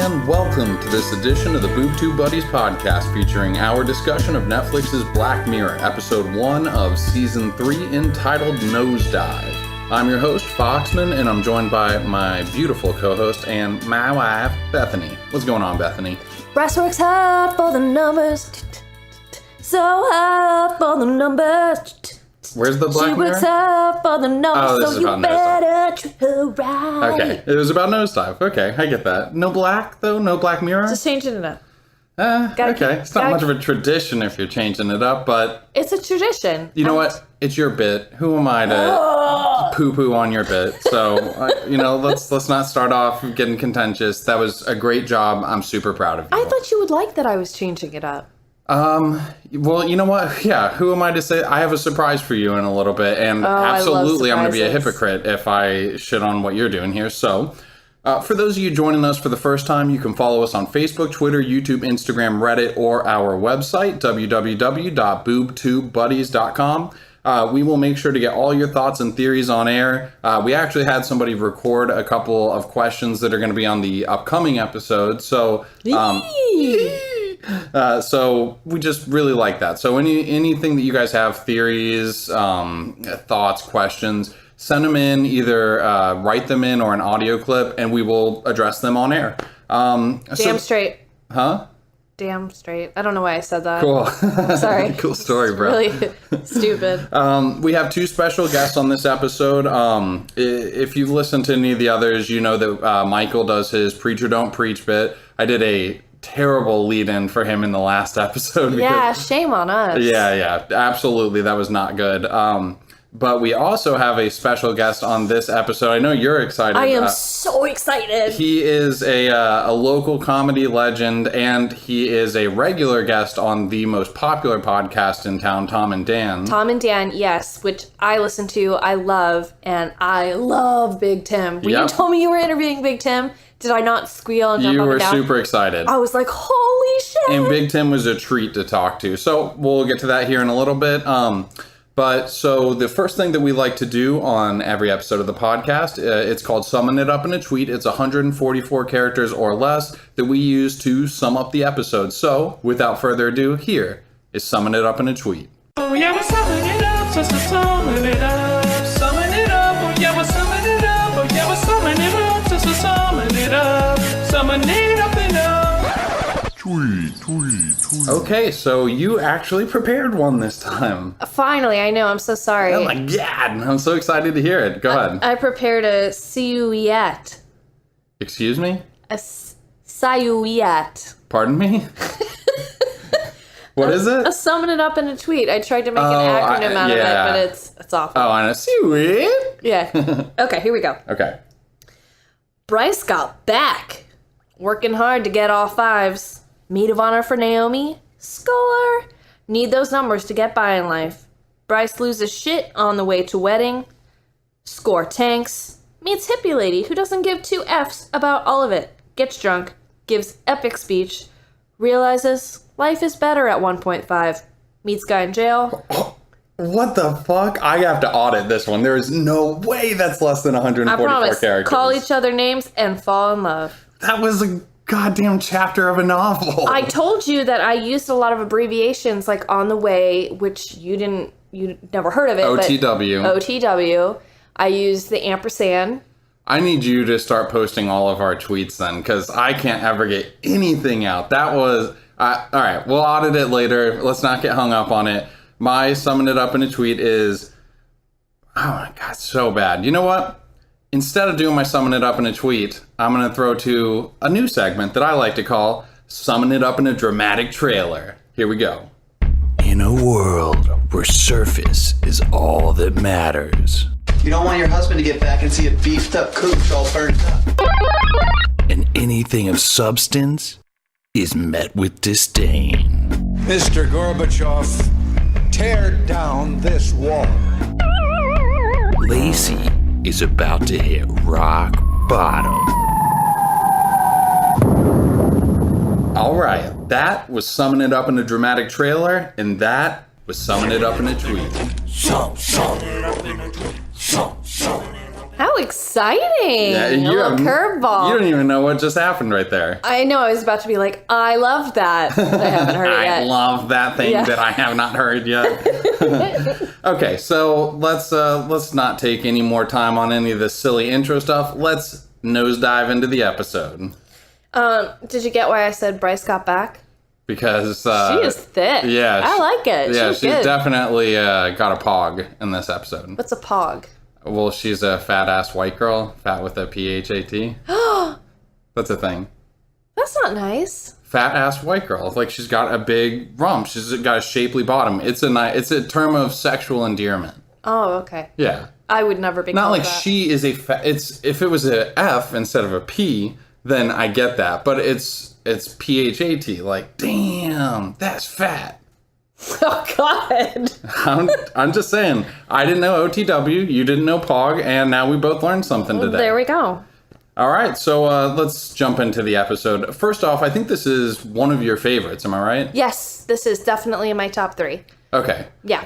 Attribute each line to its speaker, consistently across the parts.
Speaker 1: and welcome to this edition of the Boob Tube Buddies podcast featuring our discussion of Netflix's Black Mirror, episode 1 of season 3, entitled Nosedive. I'm your host, Foxman, and I'm joined by my beautiful co-host and my wife, Bethany. What's going on, Bethany?
Speaker 2: Bryce works hard for the numbers, so hard for the numbers.
Speaker 1: Where's the Black Mirror?
Speaker 2: She works hard for the numbers, so you better treat her right.
Speaker 1: Okay, it was about Nosedive. Okay, I get that. No black, though? No Black Mirror?
Speaker 2: Just changing it up.
Speaker 1: Okay. It's not much of a tradition if you're changing it up, but...
Speaker 2: It's a tradition.
Speaker 1: You know what? It's your bit. Who am I to poo-poo on your bit? So, let's not start off getting contentious. That was a great job. I'm super proud of you.
Speaker 2: I thought you would like that I was changing it up.
Speaker 1: Well, you know what? Yeah, who am I to say? I have a surprise for you in a little bit, and absolutely I'm going to be a hypocrite if I shit on what you're doing here. So, for those of you joining us for the first time, you can follow us on Facebook, Twitter, YouTube, Instagram, Reddit, or our website, www.boobtubebuddies.com. We will make sure to get all your thoughts and theories on air. We actually had somebody record a couple of questions that are going to be on the upcoming episode. So, so we just really like that. So anything that you guys have, theories, thoughts, questions, send them in, either write them in or an audio clip, and we will address them on air.
Speaker 2: Damn straight.
Speaker 1: Huh?
Speaker 2: Damn straight. I don't know why I said that.
Speaker 1: Cool.
Speaker 2: Sorry.
Speaker 1: Cool story, bro.
Speaker 2: Really stupid.
Speaker 1: We have two special guests on this episode. If you've listened to any of the others, you know that Michael does his Preacher Don't Preach bit. I did a terrible lead-in for him in the last episode.
Speaker 2: Yeah, shame on us.
Speaker 1: Yeah, absolutely. That was not good. But we also have a special guest on this episode. I know you're excited.
Speaker 2: I am so excited.
Speaker 1: He is a local comedy legend, and he is a regular guest on the most popular podcast in town, Tom and Dan.
Speaker 2: Tom and Dan, yes, which I listen to, I love, and I love Big Tim. When you told me you were interviewing Big Tim, did I not squeal and jump up and down?
Speaker 1: You were super excited.
Speaker 2: I was like, holy shit.
Speaker 1: And Big Tim was a treat to talk to. So we'll get to that here in a little bit. But so the first thing that we like to do on every episode of the podcast, it's called Summon It Up in a Tweet. It's 144 characters or less that we use to sum up the episode. So without further ado, here is Summon It Up in a Tweet.
Speaker 3: Oh yeah, we're summing it up, so summon it up. Summon it up, oh yeah, we're summing it up. Oh yeah, we're summing it up, so summon it up. Summon it up and up.
Speaker 1: Tweet. Okay, so you actually prepared one this time.
Speaker 2: Finally, I know, I'm so sorry.
Speaker 1: Oh my god, I'm so excited to hear it. Go ahead.
Speaker 2: I prepared a silhouette.
Speaker 1: Excuse me?
Speaker 2: A silhouette.
Speaker 1: Pardon me? What is it?
Speaker 2: A summon it up in a tweet. I tried to make an acronym out of it, but it's awful.
Speaker 1: Oh, and a silhouette?
Speaker 2: Yeah. Okay, here we go.
Speaker 1: Okay.
Speaker 2: Bryce got back. Working hard to get all fives. Meat of honor for Naomi. Score. Need those numbers to get by in life. Bryce loses shit on the way to wedding. Score tanks. Meets hippie lady who doesn't give two F's about all of it. Gets drunk. Gives epic speech. Realizes life is better at 1.5. Meets guy in jail.
Speaker 1: What the fuck? I have to audit this one. There is no way that's less than 144
Speaker 2: I promise.
Speaker 1: characters.
Speaker 2: Call each other names and fall in love.
Speaker 1: That was a goddamn chapter of a novel.
Speaker 2: I told you that I used a lot of abbreviations like on the way, which you never heard of it.
Speaker 1: OTW.
Speaker 2: But OTW. I used the ampersand.
Speaker 1: I need you to start posting all of our tweets then, because I can't ever get anything out. That was... all right, we'll audit it later. Let's not get hung up on it. My summon it up in a tweet is... Oh my god, so bad. You know what? Instead of doing my summon it up in a tweet, I'm going to throw to a new segment that I like to call Summon It Up in a Dramatic Trailer. Here we go.
Speaker 4: In a world where surface is all that matters.
Speaker 5: You don't want your husband to get back and see a beefed up cooch all burnt up.
Speaker 4: And anything of substance is met with disdain.
Speaker 6: Mr. Gorbachev, tear down this wall.
Speaker 4: Lacey is about to hit rock bottom.
Speaker 1: All right, that was Summon It Up in a Dramatic Trailer, and that was Summon It Up in a Tweet.
Speaker 2: How exciting!
Speaker 1: Yeah,
Speaker 2: A little curveball.
Speaker 1: You don't even know what just happened right there.
Speaker 2: I know. I was about to be like, I love that. But I haven't heard it yet.
Speaker 1: I love that thing that I have not heard yet. Okay, so let's not take any more time on any of this silly intro stuff. Let's nosedive into the episode.
Speaker 2: Did you get why I said Bryce got back?
Speaker 1: Because
Speaker 2: she is thick.
Speaker 1: Yeah,
Speaker 2: I like it.
Speaker 1: Yeah,
Speaker 2: she's
Speaker 1: she's
Speaker 2: good.
Speaker 1: definitely got a pog in this episode.
Speaker 2: What's a pog?
Speaker 1: Well, she's a fat ass white girl, fat with a PHAT. That's a thing.
Speaker 2: That's not nice.
Speaker 1: Fat ass white girl, like she's got a big rump. She's got a shapely bottom. It's a term of sexual endearment.
Speaker 2: Oh, okay.
Speaker 1: Yeah.
Speaker 2: I would never be
Speaker 1: Not
Speaker 2: called
Speaker 1: like
Speaker 2: that.
Speaker 1: she is a fat. It's if it was a F instead of a P, then I get that. But it's PHAT. Like, damn, that's fat.
Speaker 2: Oh God.
Speaker 1: I'm just saying. I didn't know OTW. You didn't know POG, and now we both learned something today.
Speaker 2: There we go.
Speaker 1: All right, so let's jump into the episode. First off, I think this is one of your favorites. Am I right?
Speaker 2: Yes, this is definitely in my top 3.
Speaker 1: Okay.
Speaker 2: Yeah.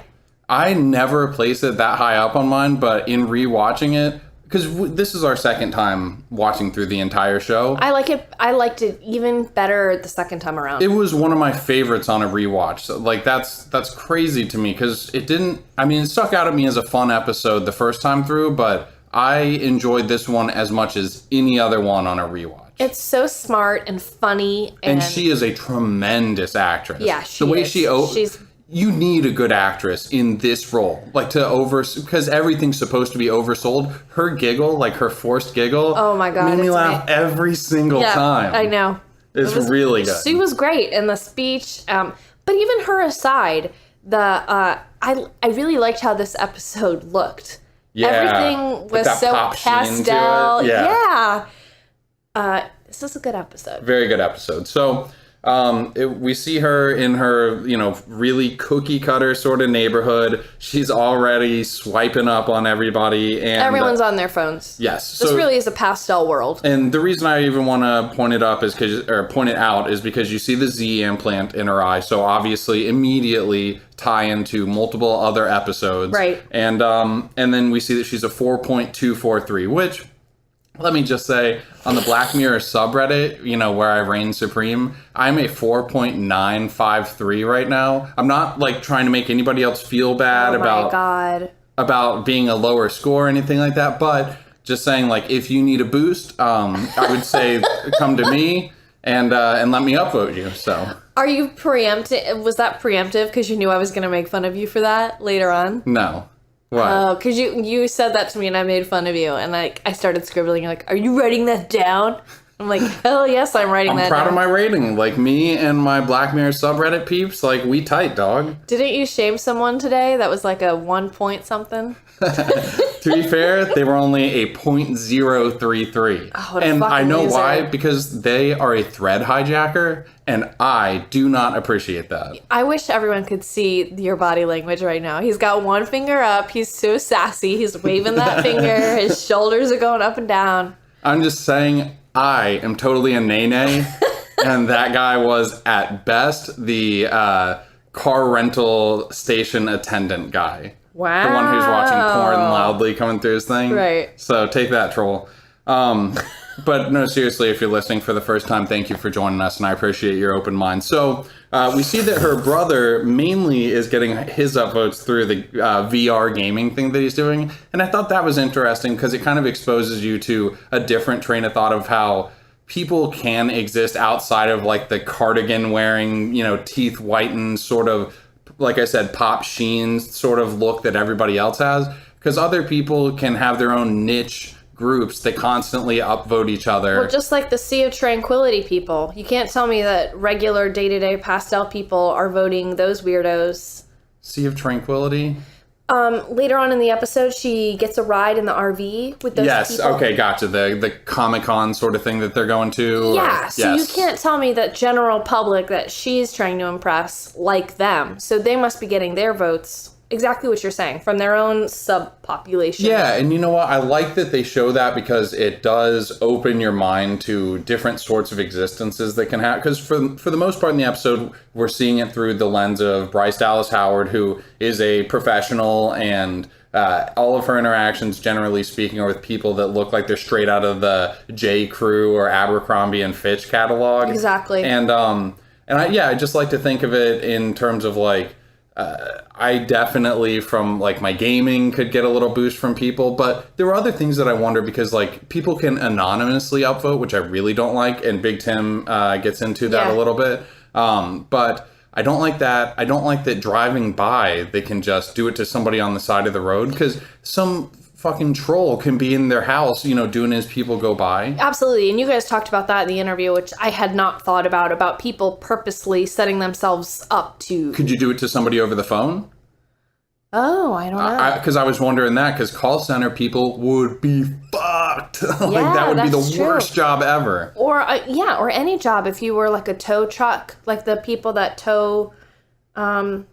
Speaker 1: I never placed it that high up on mine, but in rewatching it, because this is our second time watching through the entire show.
Speaker 2: I like it. I liked it even better the second time around.
Speaker 1: It was one of my favorites on a rewatch. So, like, that's crazy to me, because it didn't... I mean, it stuck out at me as a fun episode the first time through, but I enjoyed this one as much as any other one on a rewatch.
Speaker 2: It's so smart and funny.
Speaker 1: And she is a tremendous actress.
Speaker 2: Yeah, she
Speaker 1: The way
Speaker 2: is.
Speaker 1: she's... You need a good actress in this role, like because everything's supposed to be oversold. Her giggle, like her forced giggle,
Speaker 2: oh my God,
Speaker 1: made me laugh every single time.
Speaker 2: I know.
Speaker 1: It's really good.
Speaker 2: She was great in the speech, but even her aside, I really liked how this episode looked.
Speaker 1: Yeah,
Speaker 2: everything
Speaker 1: with
Speaker 2: was
Speaker 1: that
Speaker 2: so
Speaker 1: pop sheen to it.
Speaker 2: pastel.
Speaker 1: Yeah.
Speaker 2: This is a good episode.
Speaker 1: Very good episode. So. We see her in her, really cookie cutter sort of neighborhood. She's already swiping up on everybody, and
Speaker 2: everyone's on their phones.
Speaker 1: Yes,
Speaker 2: this really is a pastel world.
Speaker 1: And the reason I even want to point it out is because you see the Z implant in her eye, so obviously immediately tie into multiple other episodes,
Speaker 2: right?
Speaker 1: And then we see that she's a 4.243, which. Let me just say, on the Black Mirror subreddit, where I reign supreme, I'm a 4.953 right now. I'm not, trying to make anybody else feel bad about being a lower score or anything like that, but just saying, if you need a boost, I would say come to me and let me upvote you, so.
Speaker 2: Are you preemptive? Was that preemptive because you knew I was going to make fun of you for that later on?
Speaker 1: No. What?
Speaker 2: Oh, because you said that to me and I made fun of you, and I started scribbling. You're like, are you writing that down? I'm like, hell yes, I'm writing that down.
Speaker 1: I'm proud of my rating. Me and my Black Mirror subreddit peeps, we tight, dog.
Speaker 2: Didn't you shame someone today that was like a 1 point something?
Speaker 1: To be fair, they were only a 0.033.
Speaker 2: Oh,
Speaker 1: and I know
Speaker 2: loser.
Speaker 1: why, because they are a thread hijacker, and I do not appreciate that.
Speaker 2: I wish everyone could see your body language right now. He's got one finger up. He's so sassy. He's waving that finger. His shoulders are going up and down.
Speaker 1: I'm just saying, I am totally a nay-nay, and that guy was, at best, the car rental station attendant guy.
Speaker 2: Wow.
Speaker 1: The one who's watching porn loudly coming through his thing.
Speaker 2: Right.
Speaker 1: So take that, troll. But no, seriously, if you're listening for the first time, thank you for joining us, and I appreciate your open mind. So we see that her brother mainly is getting his upvotes through the VR gaming thing that he's doing. And I thought that was interesting because it kind of exposes you to a different train of thought of how people can exist outside of the cardigan wearing, teeth whitened sort of, like I said, pop sheen sort of look that everybody else has. Because other people can have their own niche groups that constantly upvote each other.
Speaker 2: Well, just like the Sea of Tranquility people. You can't tell me that regular day-to-day pastel people are voting those weirdos.
Speaker 1: Sea of Tranquility?
Speaker 2: Later on in the episode, she gets a ride in the RV with those people.
Speaker 1: Okay, gotcha. The Comic-Con sort of thing that they're going to?
Speaker 2: Yeah, so you can't tell me that general public that she's trying to impress like them. So they must be getting their votes exactly what you're saying, from their own subpopulation.
Speaker 1: Yeah, and you know what? I like that they show that because it does open your mind to different sorts of existences that can happen. Because for the most part in the episode, we're seeing it through the lens of Bryce Dallas Howard, who is a professional, and all of her interactions, generally speaking, are with people that look like they're straight out of the J. Crew or Abercrombie and Fitch catalog.
Speaker 2: Exactly.
Speaker 1: And I just like to think of it in terms of like, I definitely from like my gaming could get a little boost from people, but there were other things that I wonder because like people can anonymously upvote, which I really don't like, and Big Tim gets into that a little bit. But I don't like that. I don't like that driving by, they can just do it to somebody on the side of the road because some fucking troll can be in their house, doing as people go by.
Speaker 2: Absolutely. And you guys talked about that in the interview, which I had not thought about people purposely setting themselves up to.
Speaker 1: Could you do it to somebody over the phone?
Speaker 2: Oh, I don't know.
Speaker 1: Because I was wondering that, because call center people would be fucked. Like, that would be the worst job ever.
Speaker 2: Or, or any job if you were like a tow truck, like the people that tow,
Speaker 1: I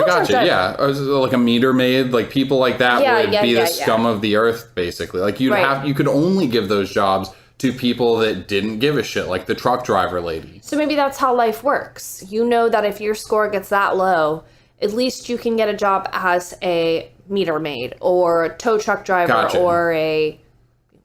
Speaker 1: got you, yeah. Or like a meter maid, like people like that would be the scum of the earth, basically. Like you could only give those jobs to people that didn't give a shit, like the truck driver lady.
Speaker 2: So maybe that's how life works. You know that if your score gets that low, at least you can get a job as a meter maid or a tow truck driver or a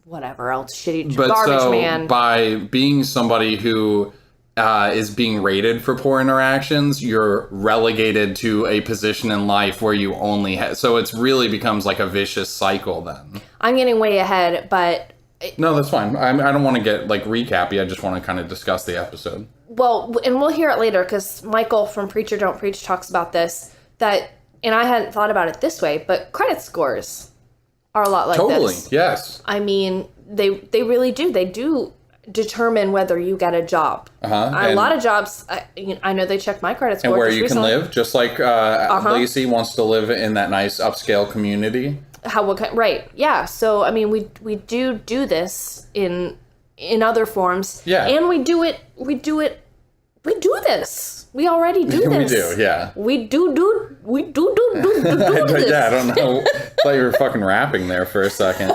Speaker 2: whatever else shitty garbage man. By
Speaker 1: being somebody who is being rated for poor interactions, you're relegated to a position in life where you only so it's really becomes like a vicious cycle then.
Speaker 2: I'm getting way ahead, but
Speaker 1: no, that's fine. I don't want to get like recappy. I just want to kind of discuss the episode.
Speaker 2: Well, and we'll hear it later because Michael from Preacher Don't Preach talks about this, and I hadn't thought about it this way, but credit scores are a lot like this.
Speaker 1: Totally, yes.
Speaker 2: I mean, they really do. They do determine whether you get a job. A lot of jobs, I know they check my credit score.
Speaker 1: And where you can live, just like Lacey wants to live in that nice upscale community.
Speaker 2: Right, yeah. So, I mean, we do this in other forms. Yeah. And we do this. We already do this.
Speaker 1: We do, yeah.
Speaker 2: We do this.
Speaker 1: Yeah, I don't know. I thought you were fucking rapping there for a second.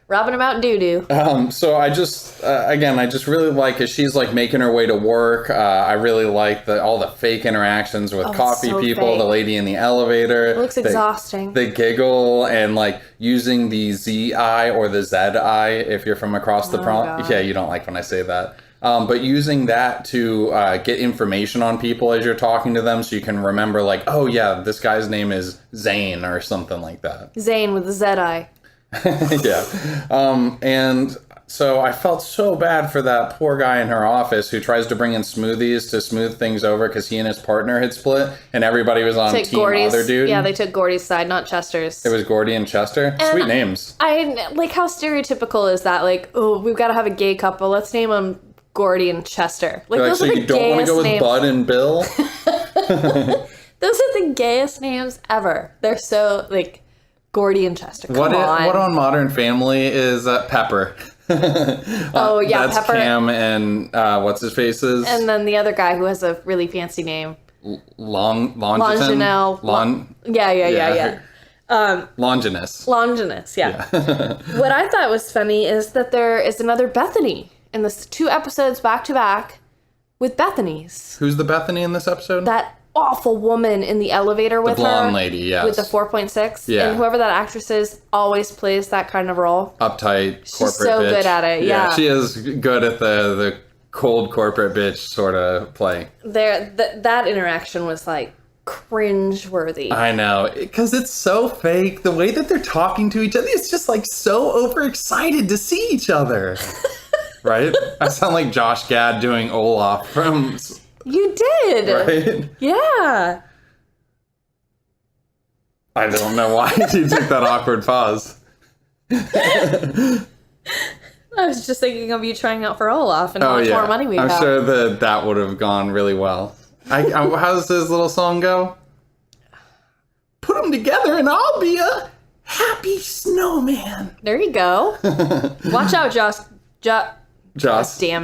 Speaker 2: Rapping about doo-doo.
Speaker 1: So I just, I just really like as she's like making her way to work. I really like all the fake interactions with coffee people, fake. The lady in the elevator.
Speaker 2: It looks exhausting.
Speaker 1: The giggle and like using the Z-eye or the Z-eye if you're from across the pond. Yeah, you don't like when I say that. But using that to get information on people as you're talking to them so you can remember like, oh yeah, this guy's name is Zane or something like that.
Speaker 2: Zane with the Z-eye.
Speaker 1: Yeah. And so I felt so bad for that poor guy in her office who tries to bring in smoothies to smooth things over because he and his partner had split and everybody was on team other dude.
Speaker 2: Yeah, they took Gordy's side, not Chester's.
Speaker 1: It was Gordy and Chester. And sweet names.
Speaker 2: I like how stereotypical is that? Like, oh, we've got to have a gay couple. Let's name them Gordy and Chester. Like those
Speaker 1: so
Speaker 2: are the
Speaker 1: you don't want to go with
Speaker 2: names.
Speaker 1: Bud and Bill?
Speaker 2: Those are the gayest names ever. They're so like Gordy and Chester. Come on.
Speaker 1: What on Modern Family is Pepper?
Speaker 2: Oh yeah,
Speaker 1: that's
Speaker 2: Pepper.
Speaker 1: Cam and what's his faces,
Speaker 2: and then the other guy who has a really fancy name.
Speaker 1: Longinus.
Speaker 2: Longinus, yeah. What I thought was funny is that there is another Bethany in this 2 episodes back to back with Bethany's.
Speaker 1: Who's the Bethany in this episode?
Speaker 2: That awful woman in the elevator with her.
Speaker 1: The blonde lady, yes.
Speaker 2: With the 4.6.
Speaker 1: Yeah.
Speaker 2: And whoever that actress is always plays that kind of role.
Speaker 1: Uptight, corporate
Speaker 2: She's so
Speaker 1: bitch.
Speaker 2: good at it, yeah.
Speaker 1: She is good at the cold corporate bitch sort of play.
Speaker 2: That interaction was like cringe-worthy.
Speaker 1: I know, because it's so fake. The way that they're talking to each other, it's just like so overexcited to see each other. Right? I sound like Josh Gad doing Olaf from...
Speaker 2: You did!
Speaker 1: Right?
Speaker 2: Yeah.
Speaker 1: I don't know why you took that awkward pause.
Speaker 2: I was just thinking of you trying out for Olaf and how much more money we got.
Speaker 1: I'm sure that would have gone really well. How does this little song go? Put them together and I'll be a happy snowman.
Speaker 2: There you go. Watch out, Josh. Damn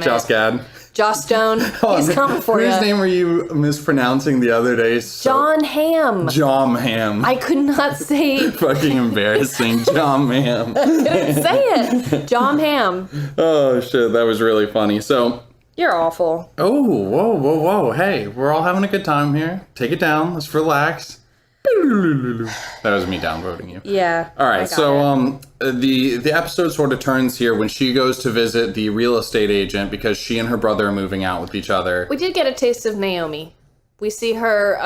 Speaker 2: it.
Speaker 1: Josh Gad.
Speaker 2: Joss Stone, he's coming for you.
Speaker 1: Whose name were you mispronouncing the other day?
Speaker 2: John Hamm.
Speaker 1: John Hamm.
Speaker 2: I could not say.
Speaker 1: Fucking embarrassing. John Hamm.
Speaker 2: Couldn't say it. John Hamm.
Speaker 1: Oh, shit. That was really funny. So...
Speaker 2: You're awful.
Speaker 1: Oh, whoa. Hey, we're all having a good time here. Take it down. Let's relax. That was me downvoting you.
Speaker 2: Yeah.
Speaker 1: All right. So the episode sort of turns here when she goes to visit the real estate agent because she and her brother are moving out with each other.
Speaker 2: We did get a taste of Naomi. We see her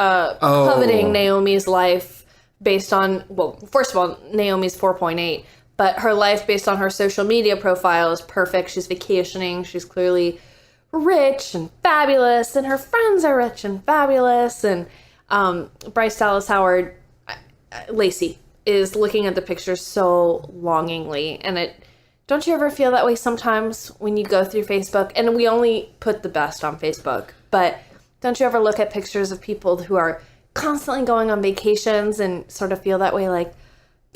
Speaker 2: coveting Naomi's life based on, well, first of all, Naomi's 4.8, but her life based on her social media profile is perfect. She's vacationing. She's clearly rich and fabulous, and her friends are rich and fabulous, and Bryce Dallas Howard, Lacey, is looking at the pictures so longingly, and don't you ever feel that way sometimes when you go through Facebook? And we only put the best on Facebook, but don't you ever look at pictures of people who are constantly going on vacations and sort of feel that way, like,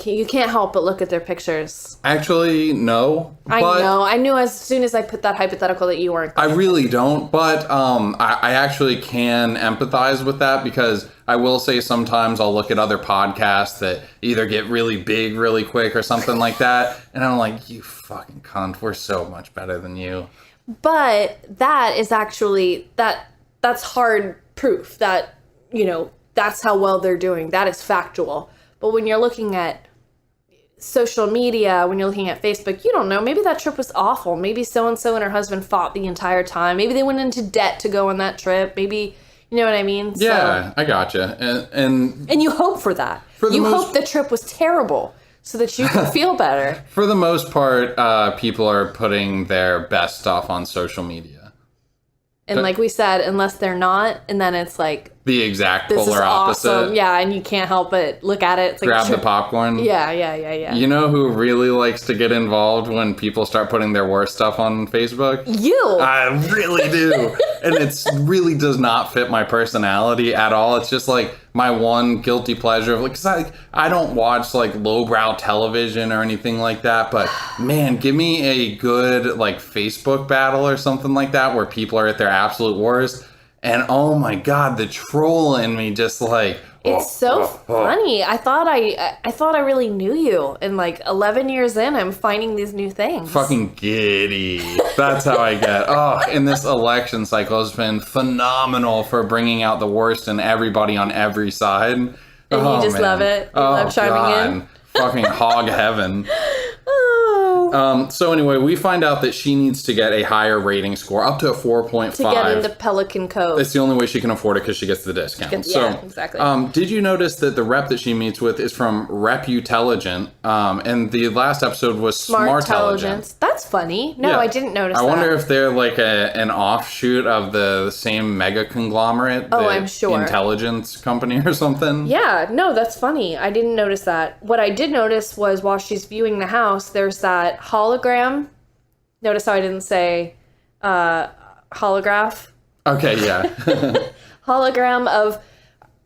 Speaker 2: you can't help but look at their pictures?
Speaker 1: Actually, no.
Speaker 2: I know. I knew as soon as I put that hypothetical that you weren't.
Speaker 1: I really don't, but I actually can empathize with that because I will say sometimes I'll look at other podcasts that either get really big really quick or something like that, and I'm like, you fucking cunt, we're so much better than you.
Speaker 2: But that is actually, that's hard proof that, that's how well they're doing. That is factual. But when you're looking at social media, when you're looking at Facebook, you don't know. Maybe that trip was awful. Maybe so-and-so and her husband fought the entire time. Maybe they went into debt to go on that trip. Maybe, you know what I mean?
Speaker 1: Yeah, I gotcha. And
Speaker 2: you hope for that. You hope the trip was terrible so that you can feel better.
Speaker 1: For the most part, people are putting their best stuff on social media.
Speaker 2: And like we said, unless they're not, and then it's like...
Speaker 1: The exact
Speaker 2: this
Speaker 1: polar
Speaker 2: is
Speaker 1: opposite.
Speaker 2: Awesome. Yeah, and you can't help but look at it. It's like,
Speaker 1: grab the popcorn.
Speaker 2: Yeah.
Speaker 1: You know who really likes to get involved when people start putting their worst stuff on Facebook?
Speaker 2: You!
Speaker 1: I really do. And it really does not fit my personality at all. It's just like my one guilty pleasure of, like, 'cause I don't watch like lowbrow television or anything like that, but man, give me a good like Facebook battle or something like that where people are at their absolute worst. And oh my god, the troll in me just like...
Speaker 2: It's so funny. I thought I really knew you. And like 11 years in, I'm finding these new things.
Speaker 1: Fucking giddy. That's how I get. Oh, and this election cycle has been phenomenal for bringing out the worst in everybody on every side. And
Speaker 2: you just love it. You love chiming in.
Speaker 1: Fucking hog heaven. So anyway, we find out that she needs to get a higher rating score, up to a 4.5.
Speaker 2: To get into Pelican Cove.
Speaker 1: It's the only way she can afford it because she gets the discount.
Speaker 2: Yeah, exactly.
Speaker 1: Did you notice that the rep that she meets with is from Reputelligent? And the last episode was Smartelligent.
Speaker 2: That's funny. No, I didn't notice that.
Speaker 1: I wonder if they're like an offshoot of the same mega conglomerate.
Speaker 2: Oh, I'm sure.
Speaker 1: Intelligence company or something.
Speaker 2: Yeah, no, that's funny. I didn't notice that. What I did notice was while she's viewing the house, there's that hologram. Notice how I didn't say holograph?
Speaker 1: Okay, yeah.
Speaker 2: Hologram of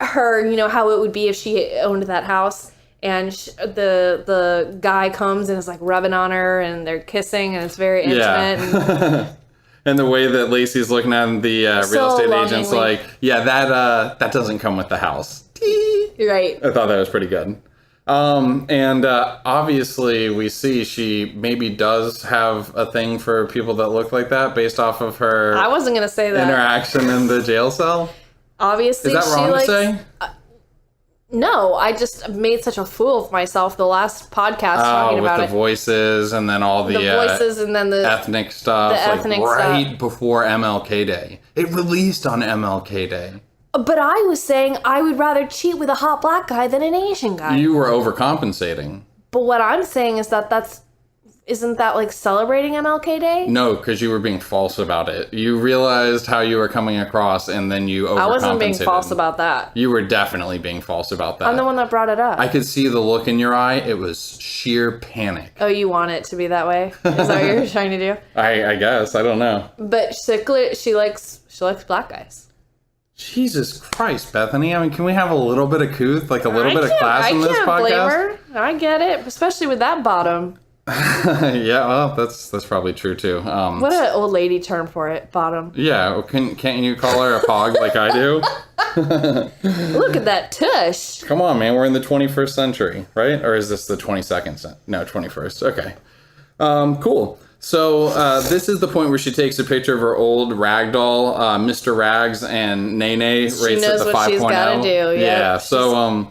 Speaker 2: her, how it would be if she owned that house. And the guy comes and is like rubbing on her and they're kissing and it's very intimate.
Speaker 1: Yeah. And the way that Lacey's looking at the real estate agent's like, yeah, that doesn't come with the house.
Speaker 2: You're right.
Speaker 1: I thought that was pretty good. And obviously we see she maybe does have a thing for people that look like that based off of her
Speaker 2: I wasn't going to say that.
Speaker 1: Interaction in the jail cell.
Speaker 2: Obviously,
Speaker 1: is that wrong to say?
Speaker 2: No, I just made such a fool of myself the last podcast talking about
Speaker 1: with the voices and then all the
Speaker 2: voices and then the
Speaker 1: ethnic stuff.
Speaker 2: The ethnic
Speaker 1: right before MLK Day. It released on MLK Day.
Speaker 2: But I was saying I would rather cheat with a hot black guy than an Asian guy.
Speaker 1: You were overcompensating.
Speaker 2: But what I'm saying is isn't that like celebrating MLK Day?
Speaker 1: No, because you were being false about it. You realized how you were coming across and then you overcompensated.
Speaker 2: I wasn't being false about that.
Speaker 1: You were definitely being false about that.
Speaker 2: I'm the one that brought it up.
Speaker 1: I could see the look in your eye. It was sheer panic.
Speaker 2: Oh, you want it to be that way? Is that what you're trying to do?
Speaker 1: I guess. I don't know.
Speaker 2: But she likes black guys.
Speaker 1: Jesus Christ, Bethany. I mean, can we have a little bit of couth, like a little bit of class in this podcast?
Speaker 2: I can't blame her. I get it, especially with that bottom.
Speaker 1: Yeah, well, that's probably true too.
Speaker 2: What an old lady term for it, bottom.
Speaker 1: Yeah, well, can't you call her a pog like I do?
Speaker 2: Look at that tush.
Speaker 1: Come on, man, we're in the 21st century, right? Or is this the 22nd century? No, 21st. Okay. Cool. So this is the point where she takes a picture of her old ragdoll, Mr. Rags, and Nene rates at the 5.0. She knows what she's got to do. Yeah. So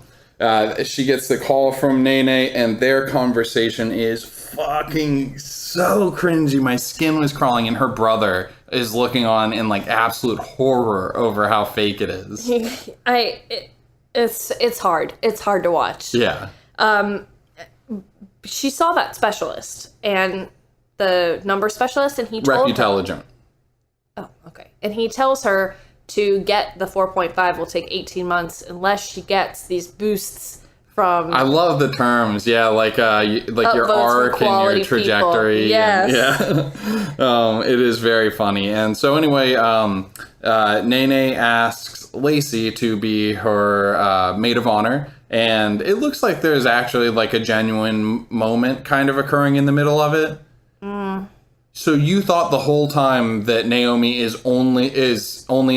Speaker 1: she gets the call from Nene, and their conversation is fucking so cringy. My skin was crawling, and her brother is looking on in like absolute horror over how fake it is.
Speaker 2: It's hard. It's hard to watch.
Speaker 1: Yeah.
Speaker 2: She saw that specialist and the number specialist, and he told
Speaker 1: Reputelligent.
Speaker 2: Oh, okay. And he tells her to get the 4.5 will take 18 months unless she gets these boosts from...
Speaker 1: I love the terms. Yeah, like your arc and your trajectory.
Speaker 2: Yes.
Speaker 1: Yeah. It is very funny. And so anyway, Nene asks Lacey to be her maid of honor. And it looks like there's actually like a genuine moment kind of occurring in the middle of it. So you thought the whole time that Naomi is only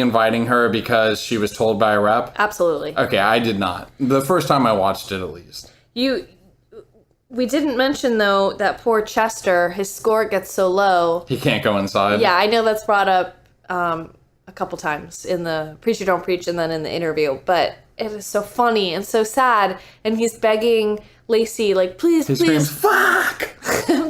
Speaker 1: inviting her because she was told by a rep?
Speaker 2: Absolutely.
Speaker 1: Okay, I did not. The first time I watched it, at least.
Speaker 2: We didn't mention, though, that poor Chester, his score gets so low.
Speaker 1: He can't go inside.
Speaker 2: Yeah, I know that's brought up a couple times in the Preacher Don't Preach and then in the interview, but it is so funny and so sad, and he's begging Lacey, like, please,
Speaker 1: he screams, fuck!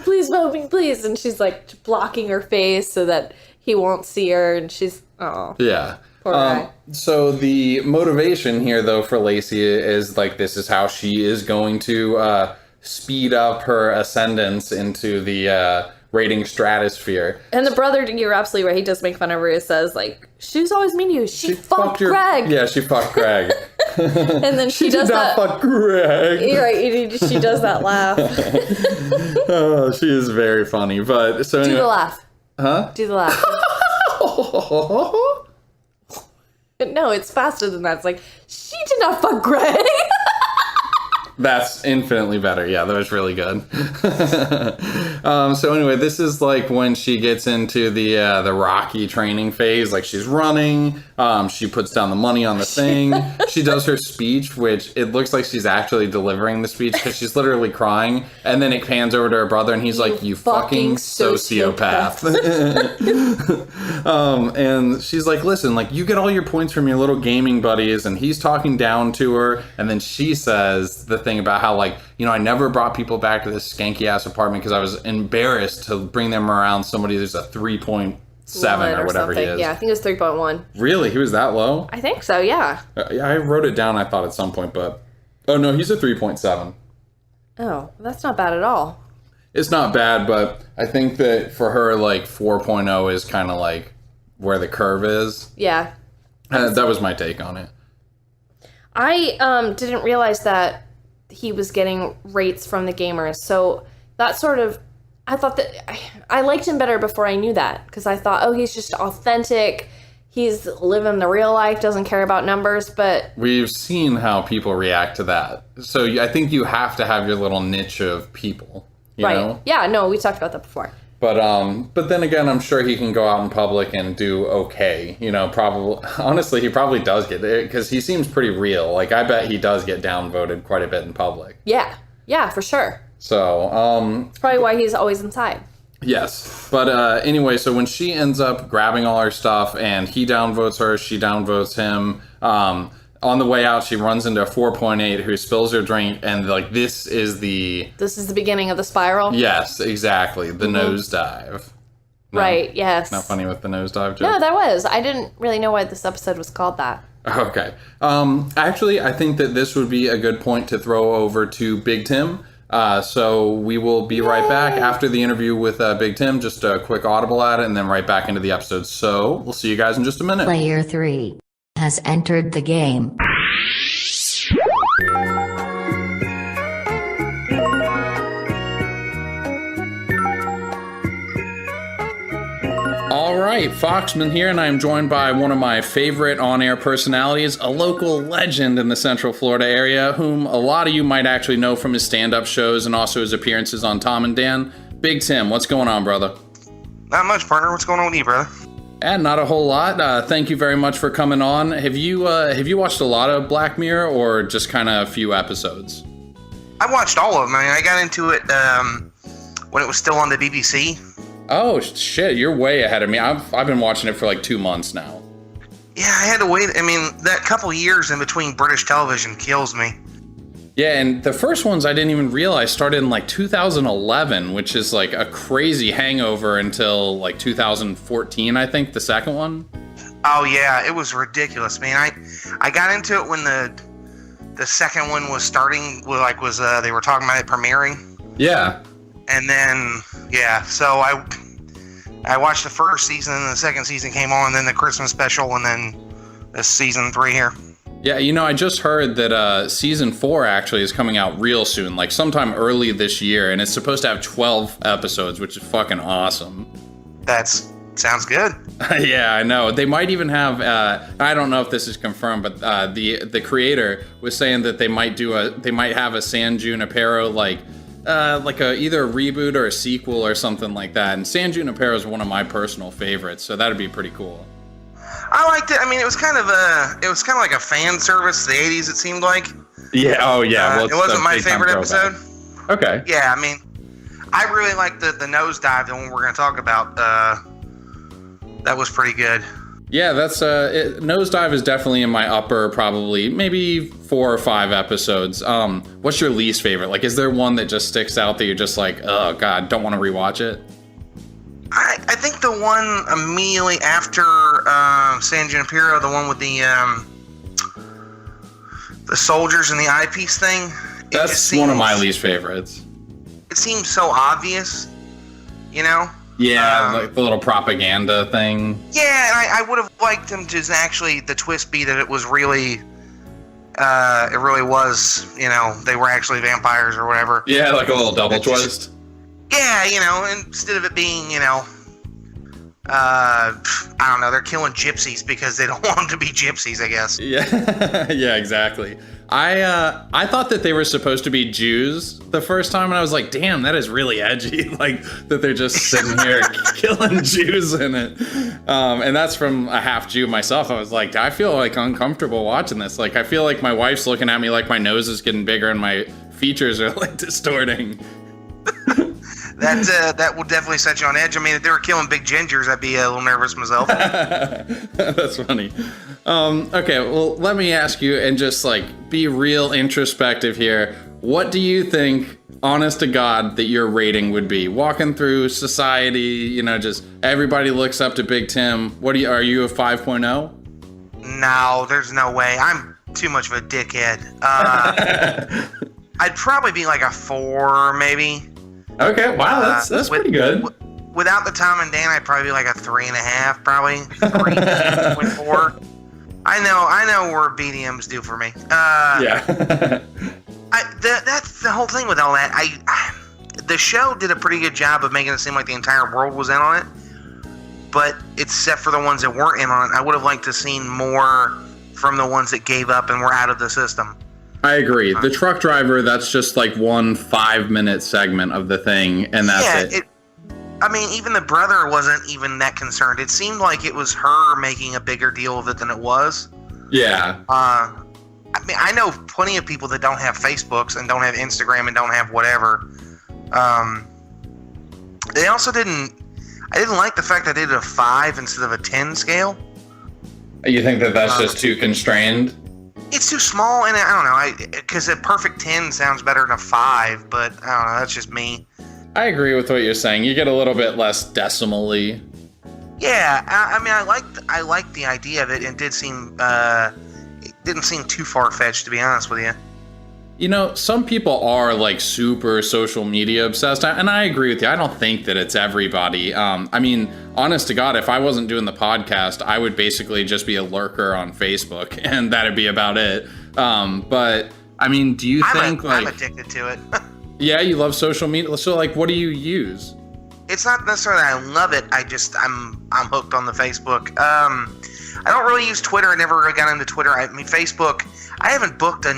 Speaker 2: Please vote me, please. And she's, like, blocking her face so that he won't see her, and she's, oh.
Speaker 1: Yeah.
Speaker 2: Poor guy.
Speaker 1: So the motivation here, though, for Lacey is, like, this is how she is going to speed up her ascendance into the rating stratosphere.
Speaker 2: And the brother, you're absolutely right, he does make fun of her. He says, like, she was always mean to you. She fucked Greg.
Speaker 1: Yeah, she fucked Greg.
Speaker 2: And then she does
Speaker 1: did not fuck Greg.
Speaker 2: You're right, she does that laugh.
Speaker 1: Oh, she is very funny. But so anyway.
Speaker 2: Do the laugh.
Speaker 1: Huh?
Speaker 2: Do the laugh. No, it's faster than that. It's like, she did not fuck Greg.
Speaker 1: That's infinitely better. Yeah, that was really good. So anyway, this is like when she gets into the Rocky training phase. Like she's running. She puts down the money on the thing. She does her speech, which it looks like she's actually delivering the speech because she's literally crying. And then it pans over to her brother, and he's like, "You fucking sociopath." And she's like, "Listen, like you get all your points from your little gaming buddies," and he's talking down to her, and then she says the thing about how, like, you know, I never brought people back to this skanky ass apartment because I was embarrassed to bring them around somebody who's a 3.7 or whatever he is.
Speaker 2: Yeah, I think it was 3.1.
Speaker 1: Really? He was that low?
Speaker 2: I think so, yeah.
Speaker 1: Yeah, I wrote it down, I thought, at some point, but... Oh, no, he's a 3.7.
Speaker 2: Oh, that's not bad at all.
Speaker 1: It's not bad, but I think that for her, like, 4.0 is kind of like where the curve is.
Speaker 2: Yeah.
Speaker 1: That was my take on it.
Speaker 2: I didn't realize that he was getting rates from the gamers, so that sort of, I thought that, I liked him better before I knew that, because I thought, oh, he's just authentic, he's living the real life, doesn't care about numbers, but... We've
Speaker 1: seen how people react to that, so I think you have to have your little niche of people, you know?
Speaker 2: Yeah, no, we talked about that before.
Speaker 1: But then again, I'm sure he can go out in public and do okay. You know, probably, honestly, he probably does get it because he seems pretty real. Like, I bet he does get downvoted quite a bit in public.
Speaker 2: Yeah, for sure.
Speaker 1: So,
Speaker 2: it's probably why he's always inside.
Speaker 1: Yes. But anyway, so when she ends up grabbing all her stuff and he downvotes her, she downvotes him. On the way out, she runs into a 4.8 who spills her drink, and like this is the
Speaker 2: beginning of the spiral.
Speaker 1: Yes, exactly. The nosedive. No,
Speaker 2: right. Yes.
Speaker 1: Not funny with the nosedive joke.
Speaker 2: No, that was. I didn't really know why this episode was called that.
Speaker 1: Okay. Actually, I think that this would be a good point to throw over to Big Tim. So we will be right back after the interview with Big Tim. Just a quick audible at it, and then right back into the episode. So we'll see you guys in just a minute.
Speaker 7: Player 3 has entered the game.
Speaker 1: All right, Foxman here, and I'm joined by one of my favorite on-air personalities, a local legend in the Central Florida area, whom a lot of you might actually know from his stand-up shows and also his appearances on Tom and Dan. Big Tim, what's going on, brother?
Speaker 8: Not much, partner. What's going on with you, brother?
Speaker 1: And not a whole lot. Thank you very much for coming on. Have you watched a lot of Black Mirror, or just kind of a few episodes?
Speaker 8: I watched all of them. I mean, I got into it when it was still on the BBC.
Speaker 1: Oh, shit, you're way ahead of me. I've been watching it for like 2 months now.
Speaker 8: Yeah, I had to wait. I mean, that couple years in between British television kills me.
Speaker 1: Yeah, and the first ones I didn't even realize started in like 2011, which is like a crazy hangover until like 2014, I think, the second one.
Speaker 8: Oh, yeah, it was ridiculous, man. I got into it when the second one was starting, they were talking about it premiering.
Speaker 1: Yeah.
Speaker 8: And then, yeah, so I watched the first season, and the second season came on, and then the Christmas special, and then this season 3 here.
Speaker 1: Yeah, you know, I just heard that season 4 actually is coming out real soon, like sometime early this year, and it's supposed to have 12 episodes, which is fucking awesome.
Speaker 8: Sounds good.
Speaker 1: Yeah, I know. They might even have, I don't know if this is confirmed, but the creator was saying that they might have a San Junipero, like either a reboot or a sequel or something like that. And San Junipero is one of my personal favorites, so that'd be pretty cool.
Speaker 8: I liked it. I mean, it was kind of like a fan service. The '80s, it seemed like.
Speaker 1: Yeah. Oh, yeah.
Speaker 8: Well, it wasn't my favorite episode.
Speaker 1: Okay.
Speaker 8: Yeah, I mean, I really liked the Nosedive, the one we're going to talk about. That was pretty good.
Speaker 1: Yeah, that's Nosedive is definitely in my upper, probably maybe 4 or 5 episodes. What's your least favorite? Like, is there one that just sticks out that you're just like, oh god, don't want to rewatch it?
Speaker 8: I think the one immediately after San Junipero, the one with the soldiers and the eyepiece thing.
Speaker 1: That's one of my least favorites.
Speaker 8: It seems so obvious, you know?
Speaker 1: Yeah, like the little propaganda thing.
Speaker 8: Yeah, and I would have liked them to actually, the twist be that it was really, it really was, you know, they were actually vampires or whatever.
Speaker 1: Yeah, like a little double twist.
Speaker 8: Yeah, you know, instead of it being, you know, I don't know, they're killing gypsies because they don't want them to be gypsies, I guess.
Speaker 1: Yeah, yeah, exactly. I thought that they were supposed to be Jews the first time, and I was like, damn, that is really edgy. Like, that they're just sitting here killing Jews in it. And that's from a half Jew myself. I was like, I feel like uncomfortable watching this. Like, I feel like my wife's looking at me like my nose is getting bigger and my features are like distorting.
Speaker 8: That will definitely set you on edge. I mean, if they were killing big gingers, I'd be a little nervous myself.
Speaker 1: That's funny. Okay, well, let me ask you, and just like be real introspective here. What do you think, honest to God, that your rating would be? Walking through society, you know, just everybody looks up to Big Tim. Are you a 5.0?
Speaker 8: No, there's no way. I'm too much of a dickhead. I'd probably be like a 4, maybe.
Speaker 1: Okay, wow, that's pretty good.
Speaker 8: Without the Tom and Dan, I'd probably be like a 3.5, probably 3.4. I know where BDMs do for me.
Speaker 1: Yeah.
Speaker 8: That's the whole thing with all that. The show did a pretty good job of making it seem like the entire world was in on it, but except for the ones that weren't in on it, I would have liked to seen more from the ones that gave up and were out of the system.
Speaker 1: I agree. The truck driver, that's just like one 5-minute segment of the thing, and that's it.
Speaker 8: I mean, even the brother wasn't even that concerned. It seemed like it was her making a bigger deal of it than it was.
Speaker 1: Yeah.
Speaker 8: I mean, I know plenty of people that don't have Facebooks and don't have Instagram and don't have whatever. They also I didn't like the fact that they did a 5 instead of a 10 scale. You
Speaker 1: think that that's just too constrained?
Speaker 8: It's too small, and I don't know, because a perfect 10 sounds better than a 5, but I don't know, that's just me.
Speaker 1: I agree with what you're saying. You get a little bit less decimally.
Speaker 8: Yeah, I mean, I liked the idea of it, and it didn't seem too far-fetched, to be honest with you.
Speaker 1: You know, some people are like super social media obsessed, and I agree with you. I don't think that it's everybody. I mean, honest to God, if I wasn't doing the podcast, I would basically just be a lurker on Facebook, and that'd be about it. But I mean, do you think
Speaker 8: I'm addicted to it.
Speaker 1: Yeah, you love social media. So, like, what do you use?
Speaker 8: it's not necessarily that I love it. I'm hooked on the Facebook. I don't really use Twitter. I never really got into Twitter. I mean, Facebook. I haven't booked a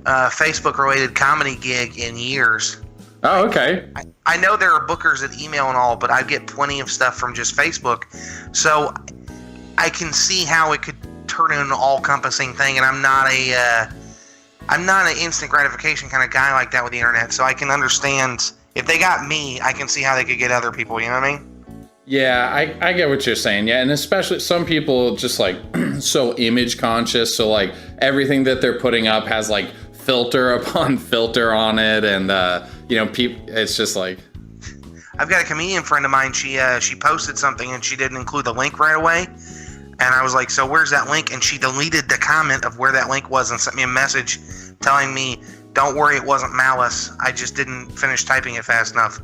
Speaker 8: Facebook related comedy gig in years.
Speaker 1: Oh, okay.
Speaker 8: I know there are bookers that email and all, but I get plenty of stuff from just Facebook. So I can see how it could turn into an all-encompassing thing, and I'm not an instant gratification kind of guy like that with the internet. So I can understand if they got me, I can see how they could get other people. You know what I mean?
Speaker 1: Yeah, I get what you're saying. Yeah, and especially some people just like so image conscious. So like everything that they're putting up has like filter upon filter on it, and people. It's just like.
Speaker 8: I've got a comedian friend of mine. She posted something and she didn't include the link right away, and I was like, "So where's that link?" And she deleted the comment of where that link was and sent me a message telling me, "Don't worry, it wasn't malice. I just didn't finish typing it fast enough."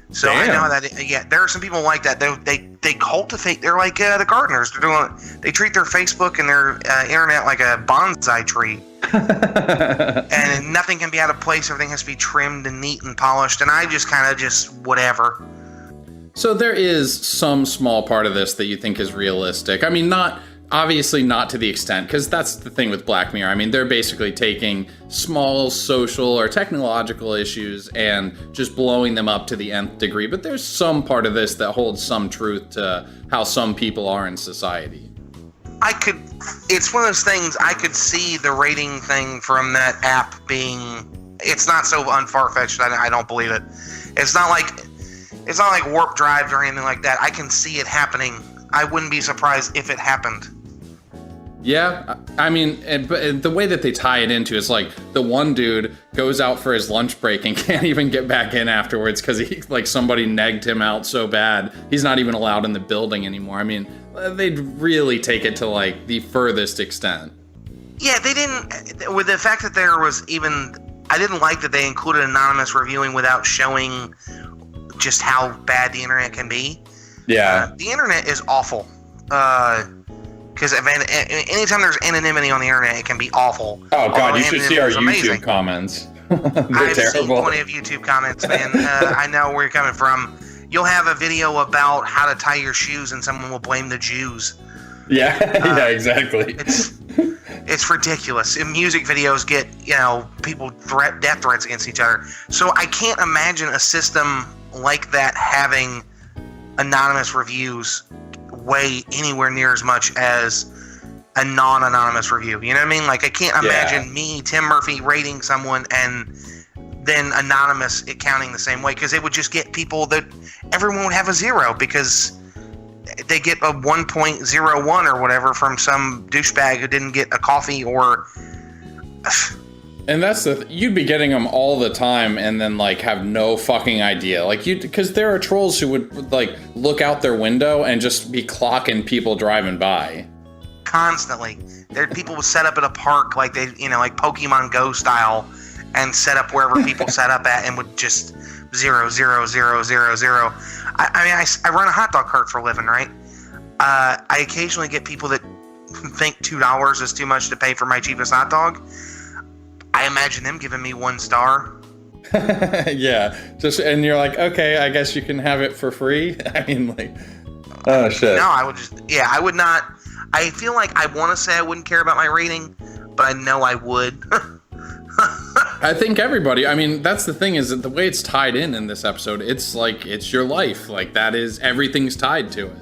Speaker 8: So
Speaker 1: Damn.
Speaker 8: I know that. Yeah, there are some people like that. They cultivate. They're like the gardeners. They treat their Facebook and their internet like a bonsai tree. And nothing can be out of place. Everything has to be trimmed and neat and polished. And I just kind of just whatever.
Speaker 1: So there is some small part of this that you think is realistic. I mean, obviously not to the extent, because that's the thing with Black Mirror. I mean, they're basically taking small social or technological issues and just blowing them up to the nth degree. But there's some part of this that holds some truth to how some people are in society.
Speaker 8: It's one of those things, I could see the rating thing from that app being, it's not so unfar-fetched, I don't believe it. It's not like Warp Drive or anything like that. I can see it happening. I wouldn't be surprised if it happened.
Speaker 1: Yeah, I mean, but the way that they tie it into is like the one dude goes out for his lunch break and can't even get back in afterwards because somebody negged him out so bad he's not even allowed in the building anymore. I mean, they'd really take it to like the furthest extent. Yeah,
Speaker 8: they didn't. With the fact that there was even, I didn't like that they included anonymous reviewing without showing just how bad the internet can be.
Speaker 1: Yeah,
Speaker 8: the internet is awful. Because anytime there's anonymity on the internet, it can be awful.
Speaker 1: Oh God, you should see our YouTube comments. They're terrible.
Speaker 8: Seen plenty of YouTube comments, man. I know where you're coming from. You'll have a video about how to tie your shoes, and someone will blame the Jews.
Speaker 1: Yeah, yeah, exactly.
Speaker 8: It's ridiculous. In music videos get, people death threats against each other. So I can't imagine a system like that having anonymous reviews weigh anywhere near as much as a non-anonymous review. You know what I mean? Like, I can't imagine me, Tim Murphy, rating someone and then anonymous it counting the same way, because it would just get people that everyone would have a 0 because they get a 1.01 or whatever from some douchebag who didn't get a coffee or...
Speaker 1: And that's you'd be getting them all the time and then like have no fucking idea. Because there are trolls who would like look out their window and just be clocking people driving by.
Speaker 8: Constantly. People would set up at a park like they, like Pokemon Go style and set up wherever people set up at and would just 0, 0, 0, 0, 0. I run a hot dog cart for a living, right? I occasionally get people that think $2 is too much to pay for my cheapest hot dog. I imagine them giving me 1 star.
Speaker 1: Yeah, and you're like, okay, I guess you can have it for free. I mean, like, oh shit.
Speaker 8: No, I would not. I feel like I want to say I wouldn't care about my rating, but I know I would.
Speaker 1: I think everybody, I mean, that's the thing, is that the way it's tied in this episode, it's like, it's your life. Like, that is, everything's tied to it.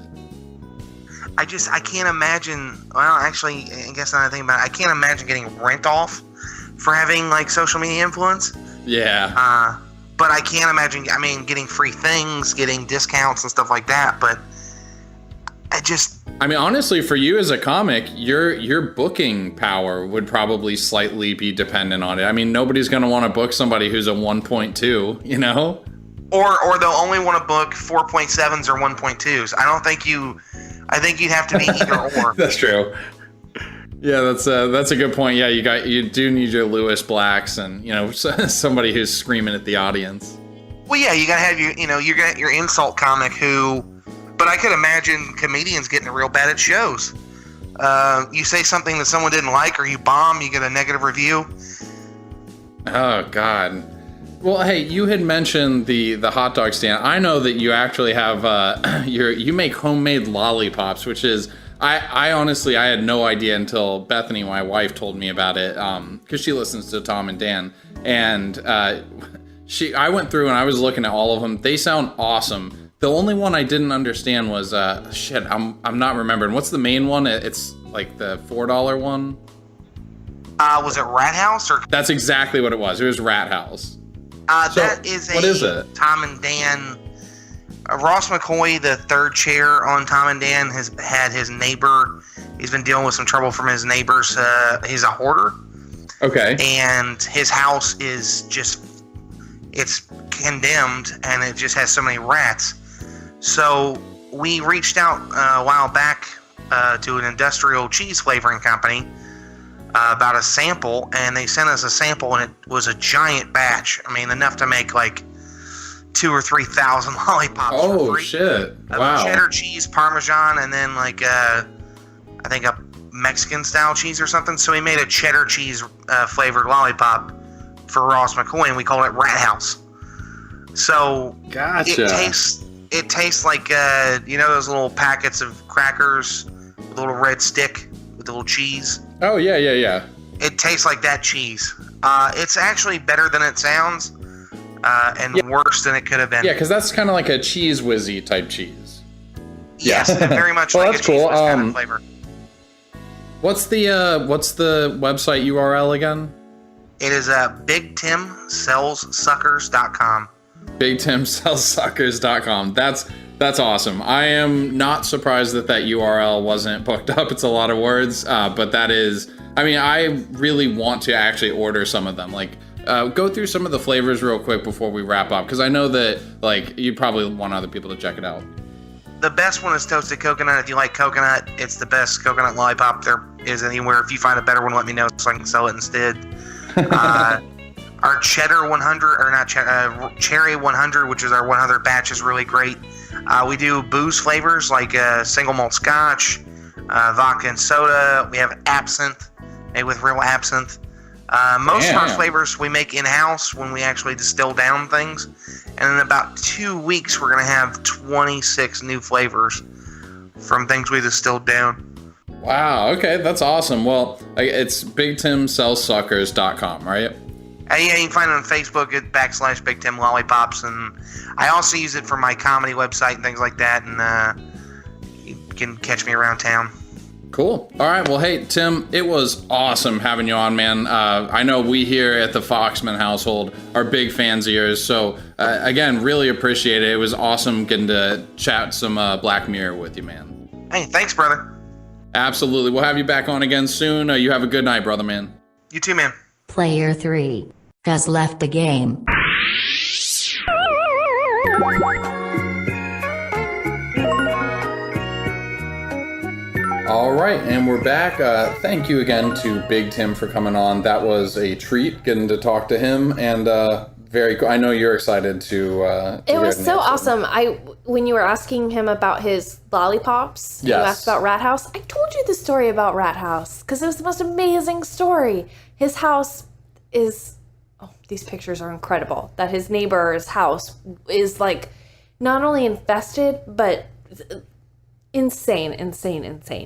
Speaker 8: I can't imagine, well, actually, I guess now that I think about it, I can't imagine getting rent off for having like social media influence.
Speaker 1: Yeah.
Speaker 8: But I can't imagine, getting free things, getting discounts and stuff like that, but I mean, honestly, for you as a comic, your booking power would probably slightly be dependent on it. I mean, nobody's going to want to book somebody who's a 1.2, Or they'll only want to book 4.7s or 1.2s. I think you'd have to be either or.
Speaker 1: That's true. Yeah, that's a good point. Yeah, you do need your Lewis Blacks and somebody who's screaming at the audience.
Speaker 8: Well, yeah, you gotta have your insult comic who, but I could imagine comedians getting real bad at shows. You say something that someone didn't like, or you bomb, you get a negative review.
Speaker 1: Oh God, Well, hey, you had mentioned the hot dog stand. I know that you actually have you make homemade lollipops, which is I honestly I had no idea until Bethany, my wife, told me about it because she listens to Tom and Dan, and I went through and I was looking at all of them. They sound awesome. The only one I didn't understand was I'm not remembering. What's the main one? It's like the $4 one.
Speaker 8: Was it Rat House or?
Speaker 1: That's exactly what it was. It was Rat House.
Speaker 8: That is
Speaker 1: what is it?
Speaker 8: Tom and Dan. Ross McCoy, the third chair on Tom and Dan, has had his neighbor. He's been dealing with some trouble from his neighbors. He's a hoarder.
Speaker 1: Okay.
Speaker 8: And his house is it's condemned, and it just has so many rats. So we reached out a while back to an industrial cheese flavoring company about a sample, and they sent us a sample, and it was a giant batch. I mean, enough to make like 2,000 or 3,000 lollipops.
Speaker 1: Oh, shit. Wow.
Speaker 8: Cheddar cheese, Parmesan, and then like I think a Mexican style cheese or something. So we made a cheddar cheese flavored lollipop for Ross McCoy, and we called it Rat House. So
Speaker 1: gotcha.
Speaker 8: It tastes like those little packets of crackers with a little red stick with a little cheese.
Speaker 1: Oh yeah.
Speaker 8: It tastes like that cheese. It's actually better than it sounds, and worse than it could have been.
Speaker 1: Yeah, because that's kind of like a cheese whizzy type cheese.
Speaker 8: Yes, and very much
Speaker 1: well,
Speaker 8: like
Speaker 1: that's
Speaker 8: a cheese
Speaker 1: cool.
Speaker 8: whiz kind of flavor.
Speaker 1: What's the website URL again?
Speaker 8: It is BigTimSellsSuckers.com.
Speaker 1: BigTimSellsSuckers.com. That's awesome. I am not surprised that URL wasn't booked up. It's a lot of words, but that is. I mean, I really want to actually order some of them. Like, go through some of the flavors real quick before we wrap up, because I know that like you probably want other people to check it out.
Speaker 8: The best one is toasted coconut. If you like coconut, it's the best coconut lollipop there is anywhere. If you find a better one, let me know so I can sell it instead. Our cheddar 100, or not cheddar, cherry 100, which is our 100 batch, is really great. We do booze flavors like single malt scotch, vodka and soda. We have absinthe, made with real absinthe. Most of our flavors we make in-house when we actually distill down things. And in about 2 weeks, we're going to have 26 new flavors from things we distilled down.
Speaker 1: Wow, okay, that's awesome. Well, it's BigTimSellsSuckers.com, right?
Speaker 8: Yeah, you can find it on Facebook at /BigTimLollipops, and I also use it for my comedy website and things like that, and you can catch me around town.
Speaker 1: Cool. All right, well, hey, Tim, it was awesome having you on, man. I know we here at the Foxman household are big fans of yours, so again, really appreciate it. It was awesome getting to chat some Black Mirror with you, man.
Speaker 8: Hey, thanks, brother.
Speaker 1: Absolutely. We'll have you back on again soon. You have a good night, brother, man.
Speaker 8: You too, man.
Speaker 7: Player 3 has left the game.
Speaker 1: All right, and we're back. Thank you again to Big Tim for coming on. That was a treat getting to talk to him, and very cool. I know you're excited to
Speaker 2: it was so awesome. When you were asking him about his lollipops, you asked about Rat House. I told you the story about Rat House because it was the most amazing story. His house is, these pictures are incredible. That his neighbor's house is like not only infested, but insane.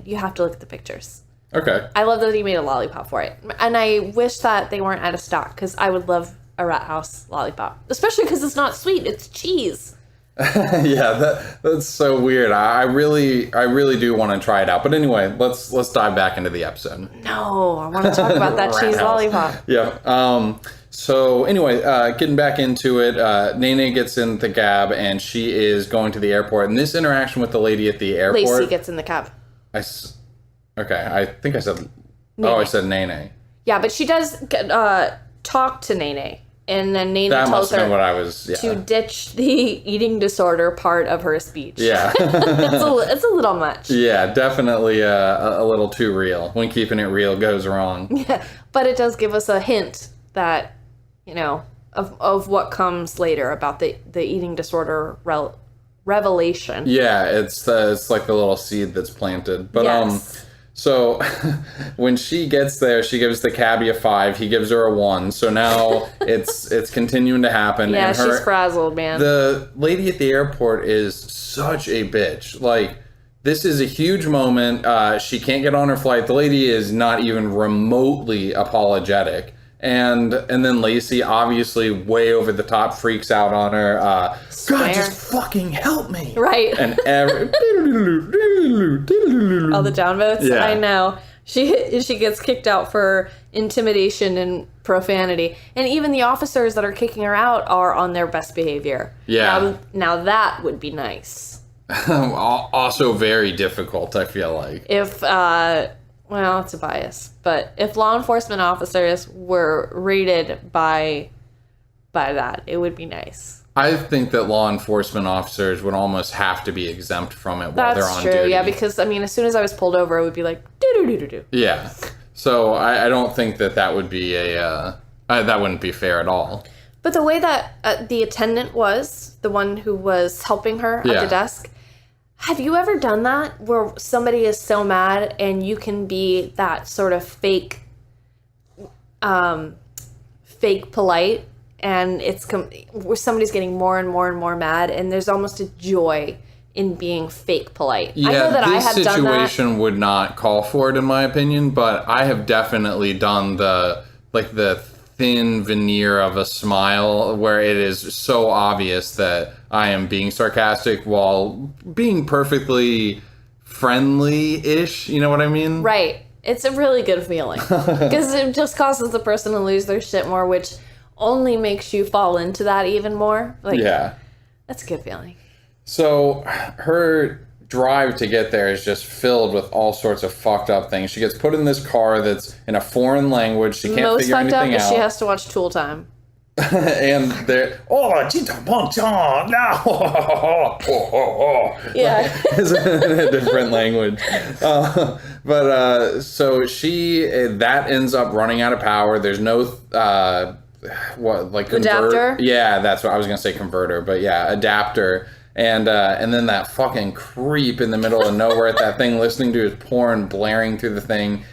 Speaker 2: You have to look at the pictures.
Speaker 1: Okay.
Speaker 2: I love that he made a lollipop for it. And I wish that they weren't out of stock because I would love a Rat House lollipop. Especially because it's not sweet, it's cheese.
Speaker 1: Yeah, that's so weird. I really do want to try it out. But anyway, let's dive back into the episode.
Speaker 2: No, I want to talk about that cheese lollipop.
Speaker 1: Yeah. So anyway, getting back into it, Nene gets in the cab and she is going to the airport. And this interaction with the lady at the airport.
Speaker 2: Lacey gets in the cab.
Speaker 1: Okay, I think I said.
Speaker 2: Nene.
Speaker 1: Oh, I said Nene.
Speaker 2: Yeah, but she does talk to Nene. And then Nene tells her to ditch the eating disorder part of her speech.
Speaker 1: Yeah.
Speaker 2: it's a little much.
Speaker 1: Yeah, definitely a little too real. When keeping it real goes wrong.
Speaker 2: Yeah, but it does give us a hint that, of what comes later about the eating disorder revelation.
Speaker 1: Yeah, it's like the little seed that's planted. But
Speaker 2: yes.
Speaker 1: So when she gets there, she gives the cabbie a 5. He gives her a 1. So now it's continuing to happen.
Speaker 2: Yeah,
Speaker 1: and
Speaker 2: she's frazzled, man.
Speaker 1: The lady at the airport is such a bitch. Like, this is a huge moment. She can't get on her flight. The lady is not even remotely apologetic. And then Lacey, obviously way over the top, freaks out on her. God, just fucking help me.
Speaker 2: Right.
Speaker 1: And every...
Speaker 2: All the downvotes?
Speaker 1: Yeah.
Speaker 2: I know. She gets kicked out for intimidation and profanity. And even the officers that are kicking her out are on their best behavior.
Speaker 1: Yeah.
Speaker 2: Now that would be nice.
Speaker 1: Also very difficult, I feel like.
Speaker 2: If, well, it's a bias, but if law enforcement officers were rated by that, it would be nice.
Speaker 1: I think that law enforcement officers would almost have to be exempt from it while they're on
Speaker 2: That's true,
Speaker 1: duty.
Speaker 2: yeah, because, I mean, as soon as I was pulled over, it would be like, do-do-do-do-do.
Speaker 1: Yeah. So I don't think that would be that wouldn't be fair at all.
Speaker 2: But the way that the attendant was, the one who was helping her at the desk, have you ever done that where somebody is so mad and you can be that sort of fake polite, and it's where somebody's getting more and more and more mad, and there's almost a joy in being fake polite?
Speaker 1: Yeah,
Speaker 2: I know that
Speaker 1: this
Speaker 2: I have done that.
Speaker 1: situation would not call for it in my opinion, but I have definitely done the thin veneer of a smile where it is so obvious that I am being sarcastic while being perfectly friendly-ish, you know what I mean?
Speaker 2: Right. It's a really good feeling because it just causes the person to lose their shit more, which only makes you fall into that even more. Like,
Speaker 1: Yeah.
Speaker 2: That's a good feeling.
Speaker 1: So her drive to get there is just filled with all sorts of fucked up things. She gets put in this car that's in a foreign language. She can't
Speaker 2: Most
Speaker 1: figure
Speaker 2: fucked up
Speaker 1: anything
Speaker 2: is
Speaker 1: out.
Speaker 2: she has to watch Tool Time.
Speaker 1: And they're
Speaker 2: Yeah.
Speaker 1: It's in a different language. So that ends up running out of power. There's no
Speaker 2: Adapter?
Speaker 1: Yeah, that's what I was gonna say, converter, but yeah, adapter. And then that fucking creep in the middle of nowhere at that thing listening to his porn blaring through the thing.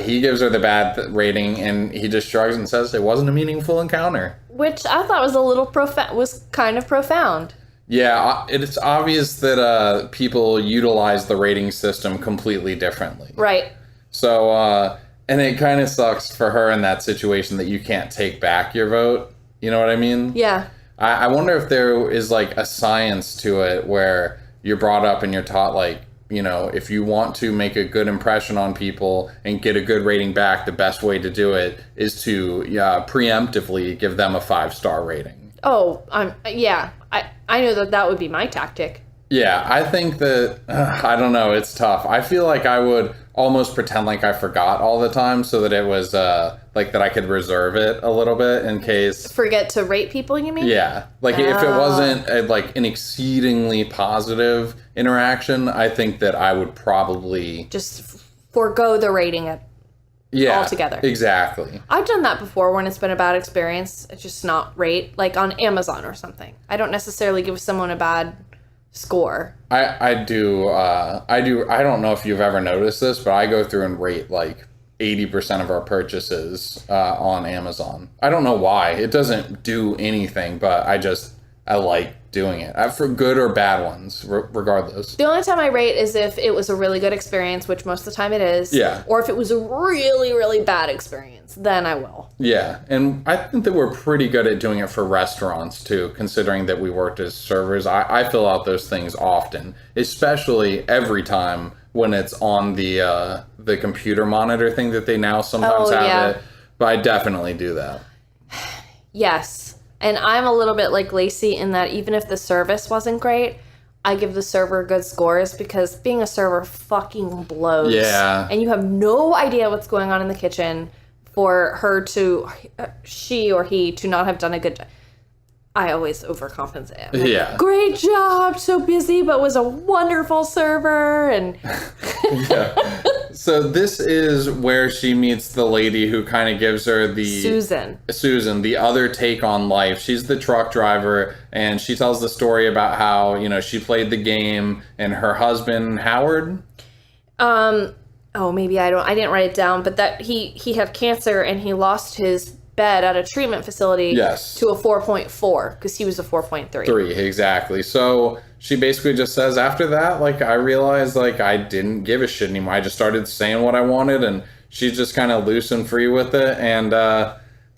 Speaker 1: He gives her the bad rating, and he just shrugs and says it wasn't a meaningful encounter.
Speaker 2: Which I thought was a little was kind of profound.
Speaker 1: Yeah, it's obvious that people utilize the rating system completely differently.
Speaker 2: Right.
Speaker 1: So, and it kind of sucks for her in that situation that you can't take back your vote. You know what I mean?
Speaker 2: Yeah.
Speaker 1: I wonder if there is like a science to it where you're brought up and you're taught, like, you know, if you want to make a good impression on people and get a good rating back, the best way to do it is to preemptively give them a 5-star rating.
Speaker 2: Oh, yeah. I know that would be my tactic.
Speaker 1: Yeah, I think that, I don't know, it's tough. I feel like I would almost pretend like I forgot all the time so that it was, like, that I could reserve it a little bit in case.
Speaker 2: Forget to rate people, you mean?
Speaker 1: Yeah. Like, if it wasn't, an exceedingly positive interaction, I think that I would probably...
Speaker 2: Just forego the rating altogether.
Speaker 1: Exactly.
Speaker 2: I've done that before when it's been a bad experience. It's just not rate, like on Amazon or something. I don't necessarily give someone a bad score.
Speaker 1: I do. I don't know if you've ever noticed this, but I go through and rate like 80% of our purchases on Amazon. I don't know why. It doesn't do anything, but I like doing it for good or bad ones, regardless.
Speaker 2: The only time I rate is if it was a really good experience, which most of the time it is.
Speaker 1: Yeah.
Speaker 2: Or if it was a really, really bad experience, then I will.
Speaker 1: Yeah, and I think that we're pretty good at doing it for restaurants too, considering that we worked as servers. I fill out those things often, especially every time when it's on the computer monitor thing that they now sometimes have it. But I definitely do that.
Speaker 2: Yes. And I'm a little bit like Lacey in that even if the service wasn't great, I give the server good scores because being a server fucking blows.
Speaker 1: Yeah.
Speaker 2: And you have no idea what's going on in the kitchen for she or he to not have done a good job. I always overcompensate. Like,
Speaker 1: yeah.
Speaker 2: Great job, so busy, but was a wonderful server. And
Speaker 1: yeah. So this is where she meets the lady who kind of gives her
Speaker 2: Susan,
Speaker 1: the other take on life. She's the truck driver, and she tells the story about how, you know, she played the game and her husband, Howard.
Speaker 2: maybe I didn't write it down, but that he had cancer and he lost his bed at a treatment facility to a 4.4 because he was a 4.3.
Speaker 1: Exactly. So she basically just says after that, like, I realized, like, I didn't give a shit anymore. I just started saying what I wanted, and she's just kind of loose and free with it. And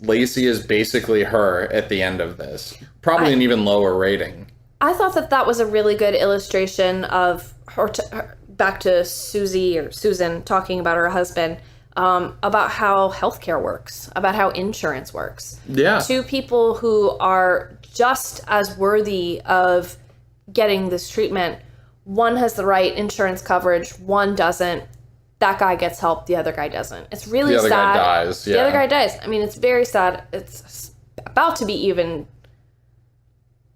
Speaker 1: Lacey is basically her at the end of this. Probably an even lower rating.
Speaker 2: I thought that was a really good illustration of her back to Susan talking about her husband, about how healthcare works, about how insurance works.
Speaker 1: Yeah.
Speaker 2: Two people who are just as worthy of getting this treatment. One has the right insurance coverage, one doesn't. That guy gets help, the other guy doesn't. It's really sad.
Speaker 1: The other guy dies, yeah.
Speaker 2: The other guy dies. I mean, it's very sad. It's about to be even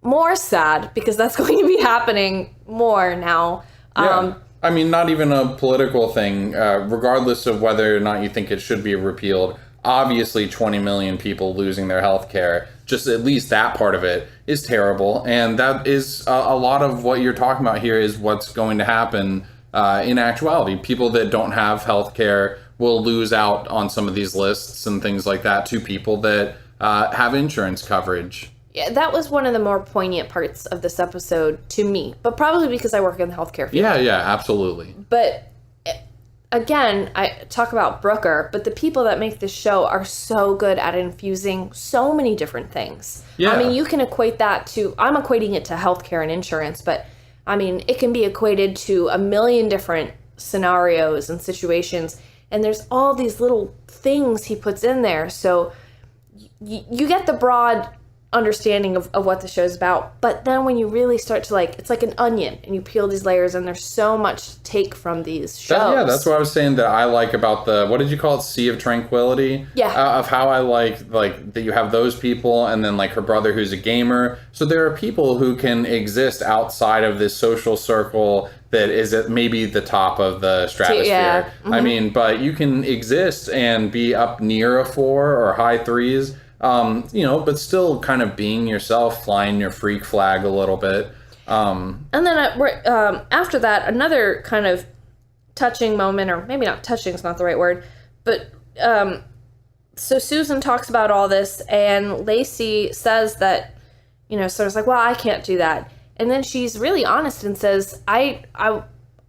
Speaker 2: more sad because that's going to be happening more now.
Speaker 1: Yeah. I mean, not even a political thing, regardless of whether or not you think it should be repealed. Obviously, 20 million people losing their health care, just at least that part of it is terrible. And that is a lot of what you're talking about here is what's going to happen in actuality. People that don't have health care will lose out on some of these lists and things like that to people that have insurance coverage.
Speaker 2: Yeah, that was one of the more poignant parts of this episode to me, but probably because I work in the healthcare field.
Speaker 1: Yeah, absolutely.
Speaker 2: But again, I talk about Brooker, but the people that make this show are so good at infusing so many different things.
Speaker 1: Yeah.
Speaker 2: I mean, you can equate that to, I'm equating it to healthcare and insurance, but I mean, it can be equated to a million different scenarios and situations, and there's all these little things he puts in there. So you get the broad understanding of what the show's about, but then when you really start to, like, it's like an onion and you peel these layers and there's so much to take from these shows.
Speaker 1: That's what I was saying that I like about the, what did you call it, Sea of Tranquility?
Speaker 2: Yeah.
Speaker 1: Of how I like that you have those people and then like her brother who's a gamer. So there are people who can exist outside of this social circle that is at maybe the top of the stratosphere.
Speaker 2: Yeah. Mm-hmm.
Speaker 1: I mean, but you can exist and be up near a 4 or high 3s. But still kind of being yourself, flying your freak flag a little bit.
Speaker 2: And then after that, another kind of touching moment, or maybe not touching is not the right word, but so Susan talks about all this, and Lacey says that, sort of like, well, I can't do that. And then she's really honest and says, I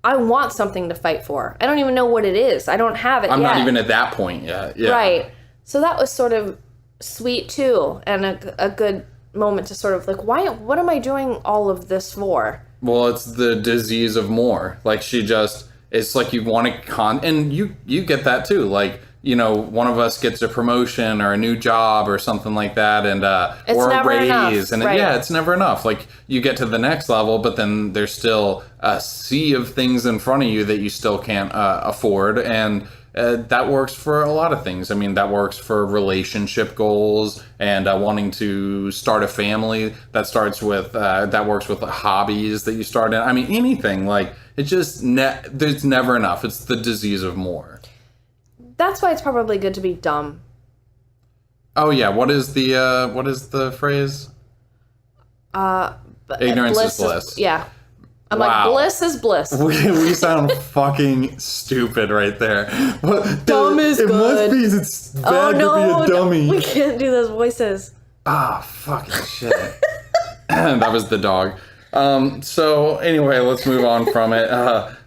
Speaker 2: want something to fight for. I don't even know what it is. I don't have it yet.
Speaker 1: I'm not even at that point yet. Yeah.
Speaker 2: Right. So that was sort of sweet too, and a good moment to sort of like, what am I doing all of this for?
Speaker 1: Well, it's the disease of more. Like, it's like you want to and you get that too. Like, one of us gets a promotion or a new job or something like that, and or a raise,
Speaker 2: enough.
Speaker 1: And
Speaker 2: right.
Speaker 1: It's never enough. Like, you get to the next level, but then there's still a sea of things in front of you that you still can't afford, and that works for a lot of things. I mean, that works for relationship goals and wanting to start a family. That works with hobbies that you start in. I mean, anything. Like, it just there's never enough. It's the disease of more.
Speaker 2: That's why it's probably good to be dumb.
Speaker 1: Oh yeah, what is the phrase? Ignorance is bliss.
Speaker 2: Yeah. I'm
Speaker 1: wow.
Speaker 2: like, bliss is bliss.
Speaker 1: We sound fucking stupid right there.
Speaker 2: Dumb is good.
Speaker 1: It must be it's bad to be a dummy.
Speaker 2: No, we can't do those voices.
Speaker 1: Fucking shit. That was the dog. So anyway, let's move on from it.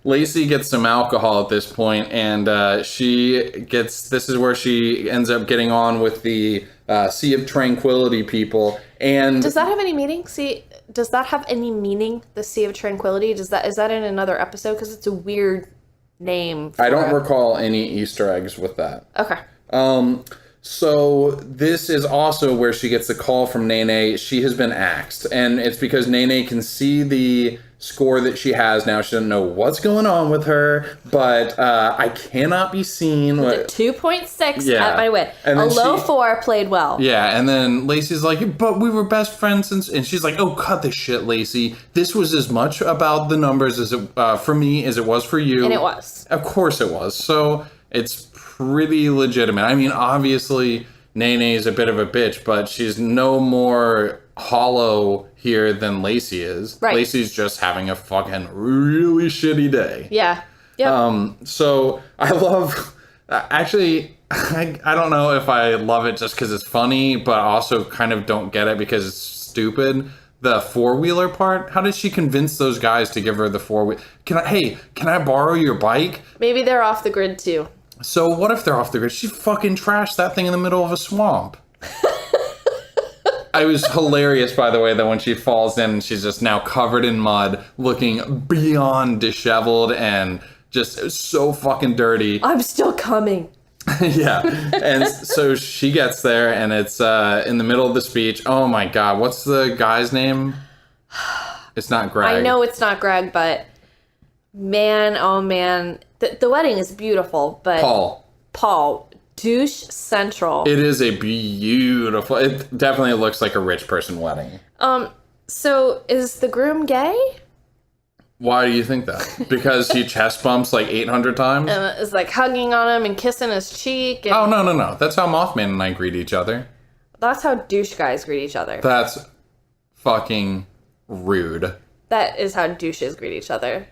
Speaker 1: Lacey gets some alcohol at this point, and this is where she ends up getting on with the Sea of Tranquility people. And
Speaker 2: does that have any meaning? Does that have any meaning? The Sea of Tranquility? Is that in another episode? Because it's a weird name.
Speaker 1: I don't recall any Easter eggs with that.
Speaker 2: Okay.
Speaker 1: So this is also where she gets the call from Nene. She has been axed, and it's because Nene can see the score that she has now. She doesn't know what's going on with her, but I cannot be seen.
Speaker 2: With 2.6 at my wit. A low 4 played well.
Speaker 1: Yeah, and then Lacey's like, but we were best friends since, and she's like, oh, cut this shit, Lacey. This was as much about the numbers as it for me as it was for you.
Speaker 2: And it was.
Speaker 1: Of course it was. So it's pretty legitimate. I mean, obviously, Nene is a bit of a bitch, but she's no more hollow here than Lacey is.
Speaker 2: Right.
Speaker 1: Lacey's just having a fucking really shitty day.
Speaker 2: Yeah. Yep.
Speaker 1: So I love, actually, I don't know if I love it just because it's funny, but also kind of don't get it because it's stupid. The four-wheeler part, how did she convince those guys to give her the four-wheel? Can I borrow your bike?
Speaker 2: Maybe they're off the grid too.
Speaker 1: So what if they're off the grid? She fucking trashed that thing in the middle of a swamp. It was hilarious, by the way, that when she falls in, she's just now covered in mud, looking beyond disheveled and just so fucking dirty.
Speaker 2: I'm still coming.
Speaker 1: Yeah. And so she gets there, and it's in the middle of the speech. Oh my God. What's the guy's name? It's not Greg.
Speaker 2: I know it's not Greg, but man, oh man. The wedding is beautiful, but... Paul. Douche central.
Speaker 1: It is a beautiful... It definitely looks like a rich person wedding.
Speaker 2: So is the groom gay?
Speaker 1: Why do you think that? Because he chest bumps like 800 times?
Speaker 2: And is like hugging on him and kissing his cheek. And
Speaker 1: Oh, no. That's how Mothman and I greet each other.
Speaker 2: that's how douche guys greet each other.
Speaker 1: That's fucking rude.
Speaker 2: That is how douches greet each other.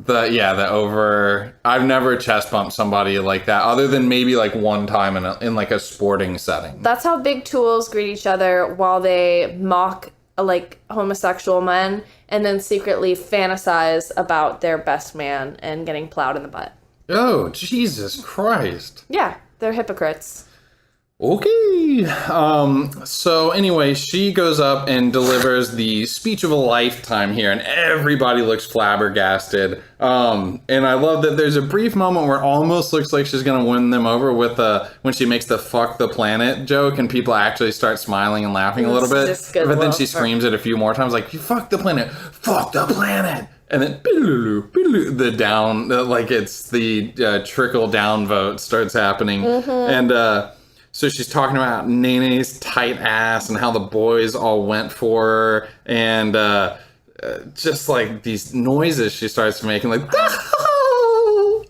Speaker 1: I've never chest bumped somebody like that, other than maybe like one time in like a sporting setting.
Speaker 2: That's how big tools greet each other while they mock like homosexual men and then secretly fantasize about their best man and getting plowed in the butt.
Speaker 1: Oh, Jesus Christ.
Speaker 2: Yeah, they're hypocrites.
Speaker 1: Okay. So anyway, she goes up and delivers the speech of a lifetime here, and everybody looks flabbergasted. And I love that there's a brief moment where it almost looks like she's gonna win them over with when she makes the "fuck the planet" joke, and people actually start smiling and laughing a little bit. But then she screams it a few more times, like, "You fuck the planet, fuck the planet." And then the down, like it's the trickle down vote starts happening, and so she's talking about Nene's tight ass and how the boys all went for her, and just like these noises she starts making, like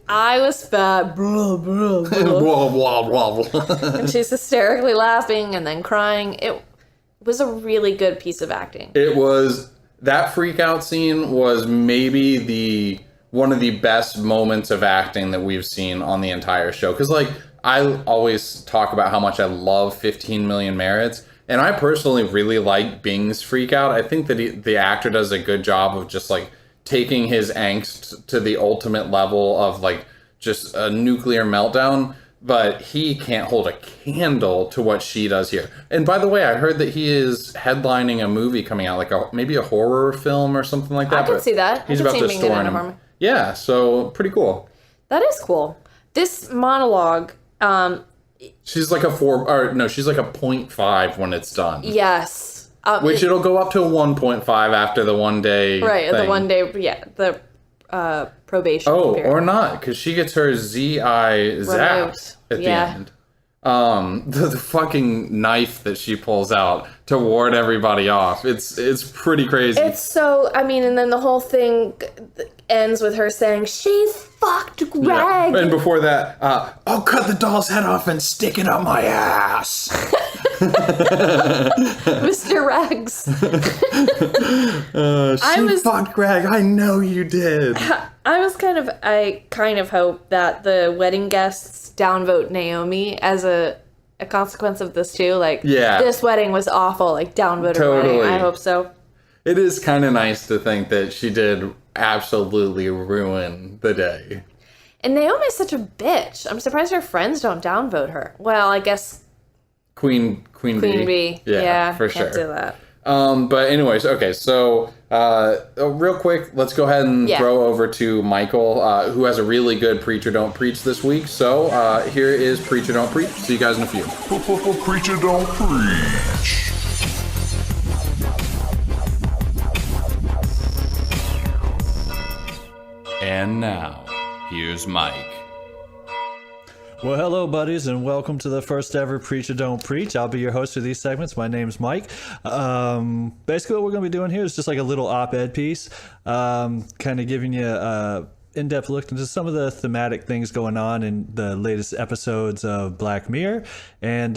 Speaker 2: I was fat, blah, blah, blah.
Speaker 1: blah blah blah.
Speaker 2: And she's hysterically laughing and then crying. It was a really good piece of acting.
Speaker 1: It was. That freak out scene was maybe one of the best moments of acting that we've seen on the entire show. Because, like, I always talk about how much I love 15 Million Merits. And I personally really like Bing's freak out. I think that the actor does a good job of just, like, taking his angst to the ultimate level of, like, just a nuclear meltdown. But he can't hold a candle to what she does here. And by the way, I heard that he is headlining a movie coming out, like maybe a horror film or something like that.
Speaker 2: I can see that.
Speaker 1: He's about to star in him. Yeah, so pretty cool.
Speaker 2: That is cool. This monologue,
Speaker 1: she's like she's like a 0.5 when it's done.
Speaker 2: yes.
Speaker 1: Which it'll go up to a 1.5 after the 1 day.
Speaker 2: Right,
Speaker 1: thing.
Speaker 2: the 1 day, yeah, the probation period.
Speaker 1: Or not, because she gets her ZI zapped at the end. The fucking knife that she pulls out to ward everybody off. It's pretty crazy.
Speaker 2: It's so, I mean, and then the whole thing ends with her saying, "She's fucked Greg."
Speaker 1: Yeah. And before that, I'll cut the doll's head off and stick it up my ass.
Speaker 2: Mr. Regs.
Speaker 1: She fucked Greg. I know you did.
Speaker 2: I kind of hope that the wedding guests downvote Naomi as a consequence of this too. Like, this wedding was awful. Like, downvote her wedding. I hope so.
Speaker 1: It is kind of nice to think that she did absolutely ruin the day.
Speaker 2: And Naomi's such a bitch. I'm surprised her friends don't downvote her. Well, I guess
Speaker 1: Queen
Speaker 2: B. Yeah,
Speaker 1: for sure.
Speaker 2: Can't do that.
Speaker 1: But anyways, okay, so real quick, let's go ahead and throw over to Michael, who has a really good Preacher Don't Preach this week. So here is Preacher Don't Preach. See you guys in a few.
Speaker 6: Preacher Don't Preach.
Speaker 4: And now, here's Mike.
Speaker 9: Well, hello, buddies, and welcome to the first ever Preacher Don't Preach. I'll be your host for these segments. My name's Mike. Basically, what we're going to be doing here is just like a little op-ed piece, kind of giving you a in-depth look into some of the thematic things going on in the latest episodes of Black Mirror, and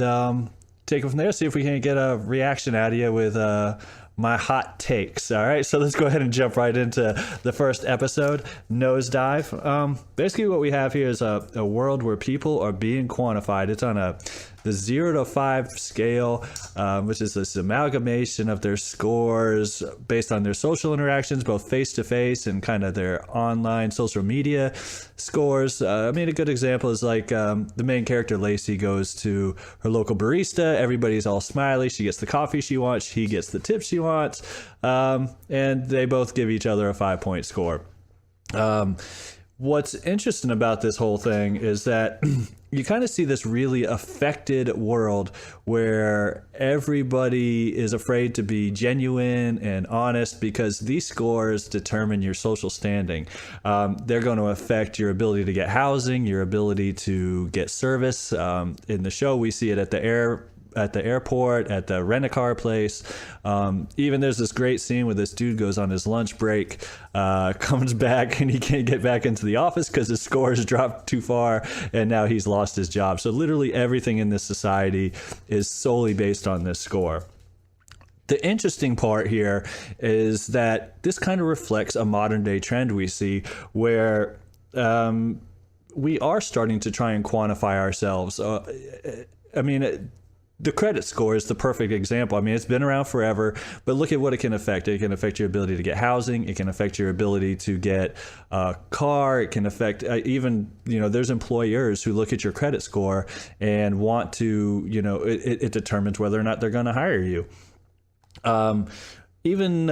Speaker 9: take it from there, see if we can get a reaction out of you with my hot takes. All right, so let's go ahead and jump right into the first episode, Nosedive. Basically what we have here is a world where people are being quantified. It's on the 0 to 5 scale, which is this amalgamation of their scores based on their social interactions, both face-to-face and kind of their online social media scores. I mean, a good example is like the main character, Lacey, goes to her local barista. Everybody's all smiley. She gets the coffee she wants. He gets the tip she wants. And they both give each other a 5-point score. What's interesting about this whole thing is that you kind of see this really affected world where everybody is afraid to be genuine and honest because these scores determine your social standing. They're going to affect your ability to get housing, your ability to get service. In the show, we see it at the airport, at the rent-a-car place. Even there's this great scene where this dude goes on his lunch break, comes back, and he can't get back into the office because his score has dropped too far, and now he's lost his job. So literally everything in this society is solely based on this score. The interesting part here is that this kind of reflects a modern-day trend we see where we are starting to try and quantify ourselves. The credit score is the perfect example. I mean, it's been around forever, but look at what it can affect. It can affect your ability to get housing. It can affect your ability to get a car. It can affect there's employers who look at your credit score and want to, it determines whether or not they're going to hire you. Even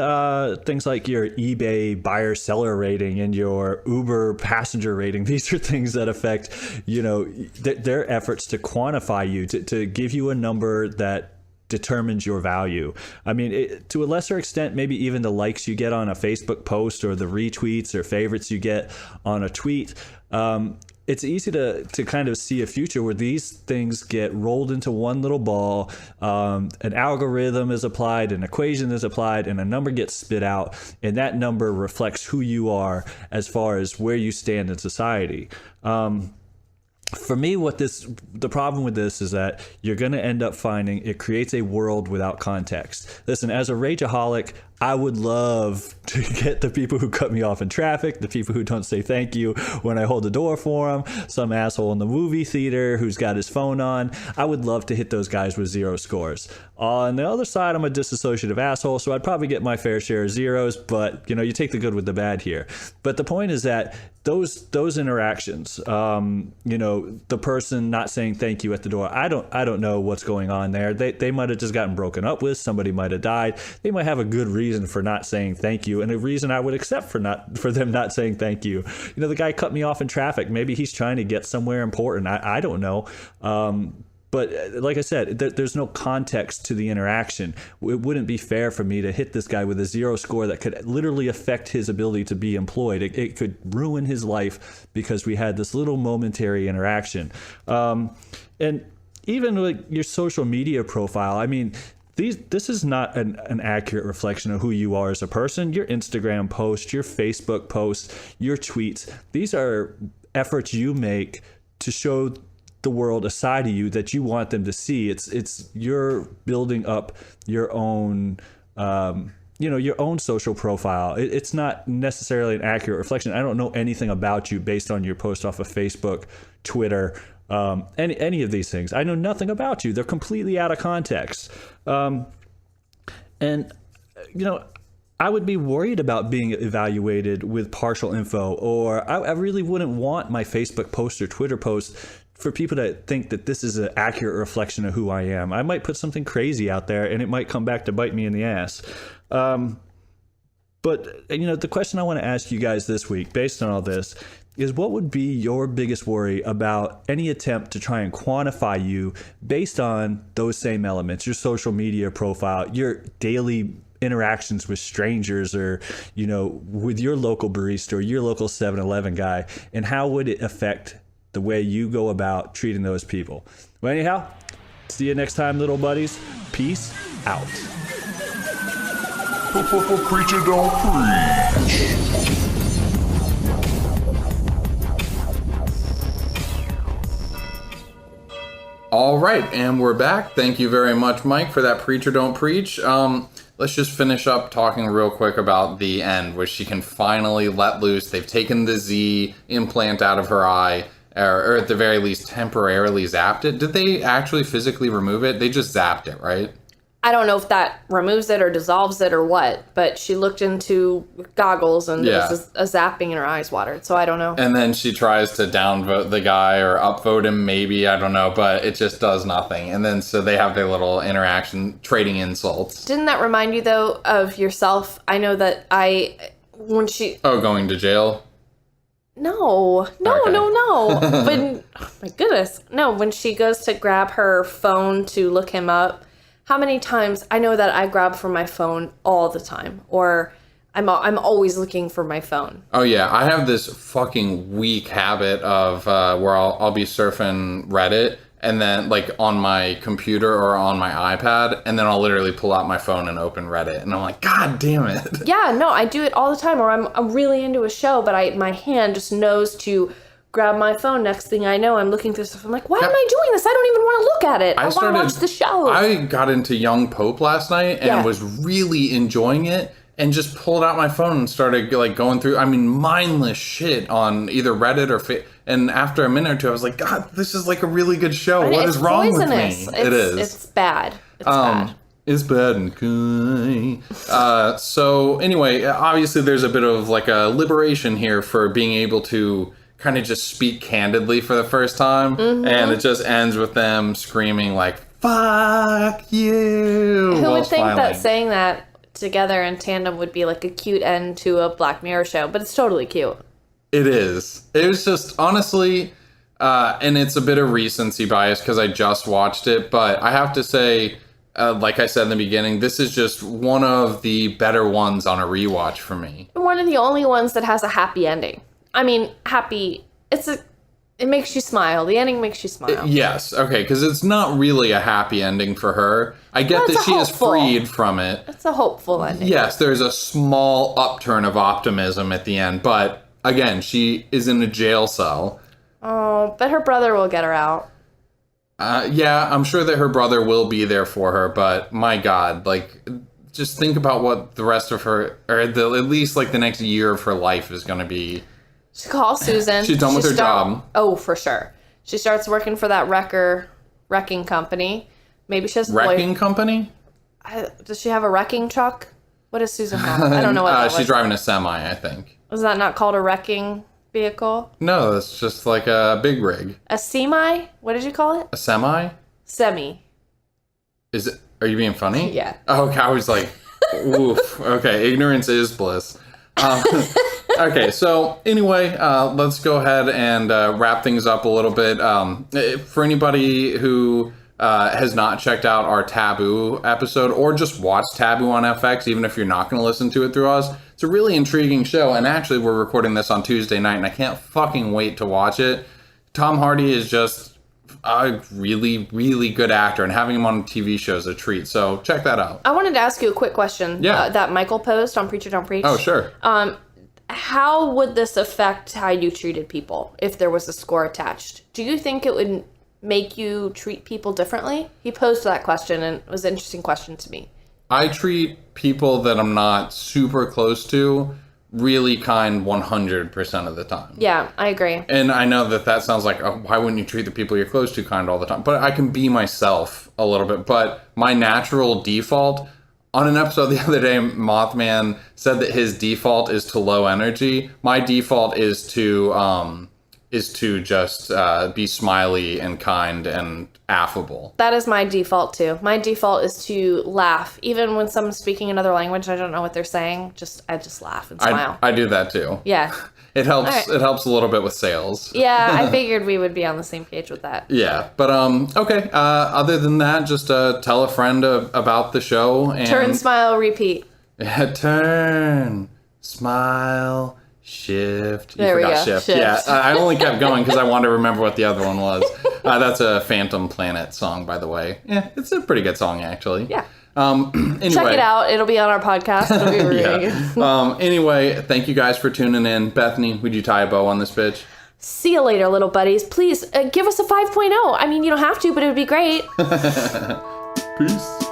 Speaker 9: things like your eBay buyer-seller rating and your Uber passenger rating, these are things that affect, their efforts to quantify you, to give you a number that determines your value. I mean, to a lesser extent, maybe even the likes you get on a Facebook post or the retweets or favorites you get on a tweet. It's easy to kind of see a future where these things get rolled into one little ball. An algorithm is applied, an equation is applied, and a number gets spit out. And that number reflects who you are as far as where you stand in society. For me, the problem with this is that you're going to end up finding it creates a world without context. Listen, as a rageaholic, I would love to get the people who cut me off in traffic, the people who don't say thank you when I hold the door for them, some asshole in the movie theater who's got his phone on. I would love to hit those guys with 0 scores. On the other side, I'm a disassociative asshole, so I'd probably get my fair share of zeros, but you take the good with the bad here. But the point is that those interactions, the person not saying thank you at the door, I don't know what's going on there. They might have just gotten broken up with, somebody might have died. They might have a good reason for not saying thank you, and a reason I would accept for them not saying thank you. The guy cut me off in traffic. Maybe he's trying to get somewhere important. I don't know. But like I said, there's no context to the interaction. It wouldn't be fair for me to hit this guy with a 0 score that could literally affect his ability to be employed. It could ruin his life because we had this little momentary interaction. And even like your social media profile, I mean, this is not an accurate reflection of who you are as a person. Your Instagram post, your Facebook post, your tweets, these are efforts you make to show the world a side of you that you want them to see. It's you're building up your own your own social profile. It's not necessarily an accurate reflection. I don't know anything about you based on your post off of Facebook, Twitter, any of these things. I know nothing about you. They're completely out of context. I would be worried about being evaluated with partial info, or I really wouldn't want my Facebook post or Twitter post for people to think that this is an accurate reflection of who I am. I might put something crazy out there and it might come back to bite me in the ass. But the question I want to ask you guys this week, based on all this, is what would be your biggest worry about any attempt to try and quantify you based on those same elements, your social media profile, your daily interactions with strangers, or with your local barista or your local 7-Eleven guy, and how would it affect the way you go about treating those people? Well, anyhow, see you next time, little buddies. Peace out.
Speaker 6: Preacher don't preach.
Speaker 1: All right, and we're back. Thank you very much, Mike, for that Preacher Don't Preach. let's just finish up talking real quick about the end, where she can finally let loose. They've taken the Z implant out of her eye, or at the very least temporarily zapped it. Did they actually physically remove it? They just zapped it, right?
Speaker 2: I don't know if that removes it or dissolves it or what, but she looked into goggles and there was a zapping and her eyes watered, so I don't know.
Speaker 1: And then she tries to downvote the guy or upvote him, maybe, I don't know, but it just does nothing. And then so they have their little interaction, trading insults.
Speaker 2: Didn't that remind you, though, of yourself? I know that when she...
Speaker 1: Oh, going to jail?
Speaker 2: No. When, oh my goodness. No, when she goes to grab her phone to look him up, how many times, I know that I grab for my phone all the time, or I'm always looking for my phone.
Speaker 1: Oh yeah, I have this fucking weak habit of where I'll be surfing Reddit, and then like on my computer or on my iPad, and then I'll literally pull out my phone and open Reddit, and I'm like, God damn it.
Speaker 2: Yeah, no, I do it all the time, or I'm really into a show, but my hand just knows to grab my phone. Next thing I know, I'm looking through stuff. I'm like, why am I doing this? I don't even want to look at it. I want to watch the show.
Speaker 1: I got into Young Pope last night and was really enjoying it, and just pulled out my phone and started like going through, mindless shit on either Reddit or and after a minute or two, I was like, God, this is like a really good show. What is wrong with me? It is.
Speaker 2: It's bad. It's bad.
Speaker 1: It's bad and good. So anyway, obviously there's a bit of like a liberation here for being able to kind of just speak candidly for the first time, and it just ends with them screaming like, fuck you.
Speaker 2: Who would think that saying that together in tandem would be like a cute end to a Black Mirror show, but it's totally cute.
Speaker 1: It is. It was just, honestly, and it's a bit of recency bias because I just watched it, but I have to say, like I said in the beginning, this is just one of the better ones on a rewatch for me.
Speaker 2: One of the only ones that has a happy ending. Happy. It makes you smile. The ending makes you smile.
Speaker 1: Yes. Okay. Because it's not really a happy ending for her. I get that she is freed from it.
Speaker 2: It's a hopeful ending.
Speaker 1: Yes. There's a small upturn of optimism at the end. But again, she is in a jail cell.
Speaker 2: Oh, but her brother will get her out.
Speaker 1: Yeah, I'm sure that her brother will be there for her. But my God, like, just think about what the rest of her, or at least like the next year of her life is going to be.
Speaker 2: She calls Susan.
Speaker 1: She's done with her job.
Speaker 2: Oh, for sure. She starts working for that wrecking company. Maybe she has a
Speaker 1: wrecking company?
Speaker 2: Does she have a wrecking truck? What does Susan have? I don't know what that
Speaker 1: she's driving a semi, I think.
Speaker 2: Was that not called a wrecking vehicle?
Speaker 1: No, it's just like a big rig.
Speaker 2: A semi? What did you call it?
Speaker 1: A semi?
Speaker 2: Semi.
Speaker 1: Is it? Are you being funny?
Speaker 2: Yeah.
Speaker 1: Oh, okay, I was like, oof. Okay, ignorance is bliss. Okay, so anyway, let's go ahead and wrap things up a little bit. For anybody who has not checked out our Taboo episode, or just watched Taboo on FX, even if you're not going to listen to it through us, it's a really intriguing show. And actually, we're recording this on Tuesday night, and I can't fucking wait to watch it. Tom Hardy is just a really, really good actor, and having him on TV show is a treat. So check that out.
Speaker 2: I wanted to ask you a quick question.
Speaker 1: Yeah.
Speaker 2: That Michael posed on Preacher Don't Preach.
Speaker 1: Oh, sure.
Speaker 2: How would this affect how you treated people if there was a score attached? Do you think it would make you treat people differently? He posed that question, and it was an interesting question to me.
Speaker 1: I treat people that I'm not super close to really kind 100% of the time.
Speaker 2: Yeah, I agree.
Speaker 1: And I know that sounds like, oh, why wouldn't you treat the people you're close to kind all the time? But I can be myself a little bit. But my natural default, on an episode the other day, Mothman said that his default is to low energy. My default is to just be smiley and kind and affable.
Speaker 2: That is my default too. My default is to laugh. Even when someone's speaking another language, I don't know what they're saying. I just laugh and smile.
Speaker 1: I do that too.
Speaker 2: Yeah.
Speaker 1: It helps.
Speaker 2: Right.
Speaker 1: It helps a little bit with sales.
Speaker 2: Yeah, I figured we would be on the same page with that.
Speaker 1: Yeah, but okay. Other than that, just tell a friend about the show. And
Speaker 2: turn, smile, repeat.
Speaker 1: Turn, smile, shift.
Speaker 2: There we go.
Speaker 1: Shift. Yeah, I only kept going because I wanted to remember what the other one was. That's a Phantom Planet song, by the way. Yeah, it's a pretty good song actually.
Speaker 2: Yeah.
Speaker 1: Anyway.
Speaker 2: Check it out. It'll be on our podcast. It'll be reviewing.
Speaker 1: Anyway, thank you guys for tuning in. Bethany, would you tie a bow on this bitch?
Speaker 2: See you later, little buddies. Please give us a 5.0. I mean, you don't have to, but it would be great.
Speaker 1: Peace.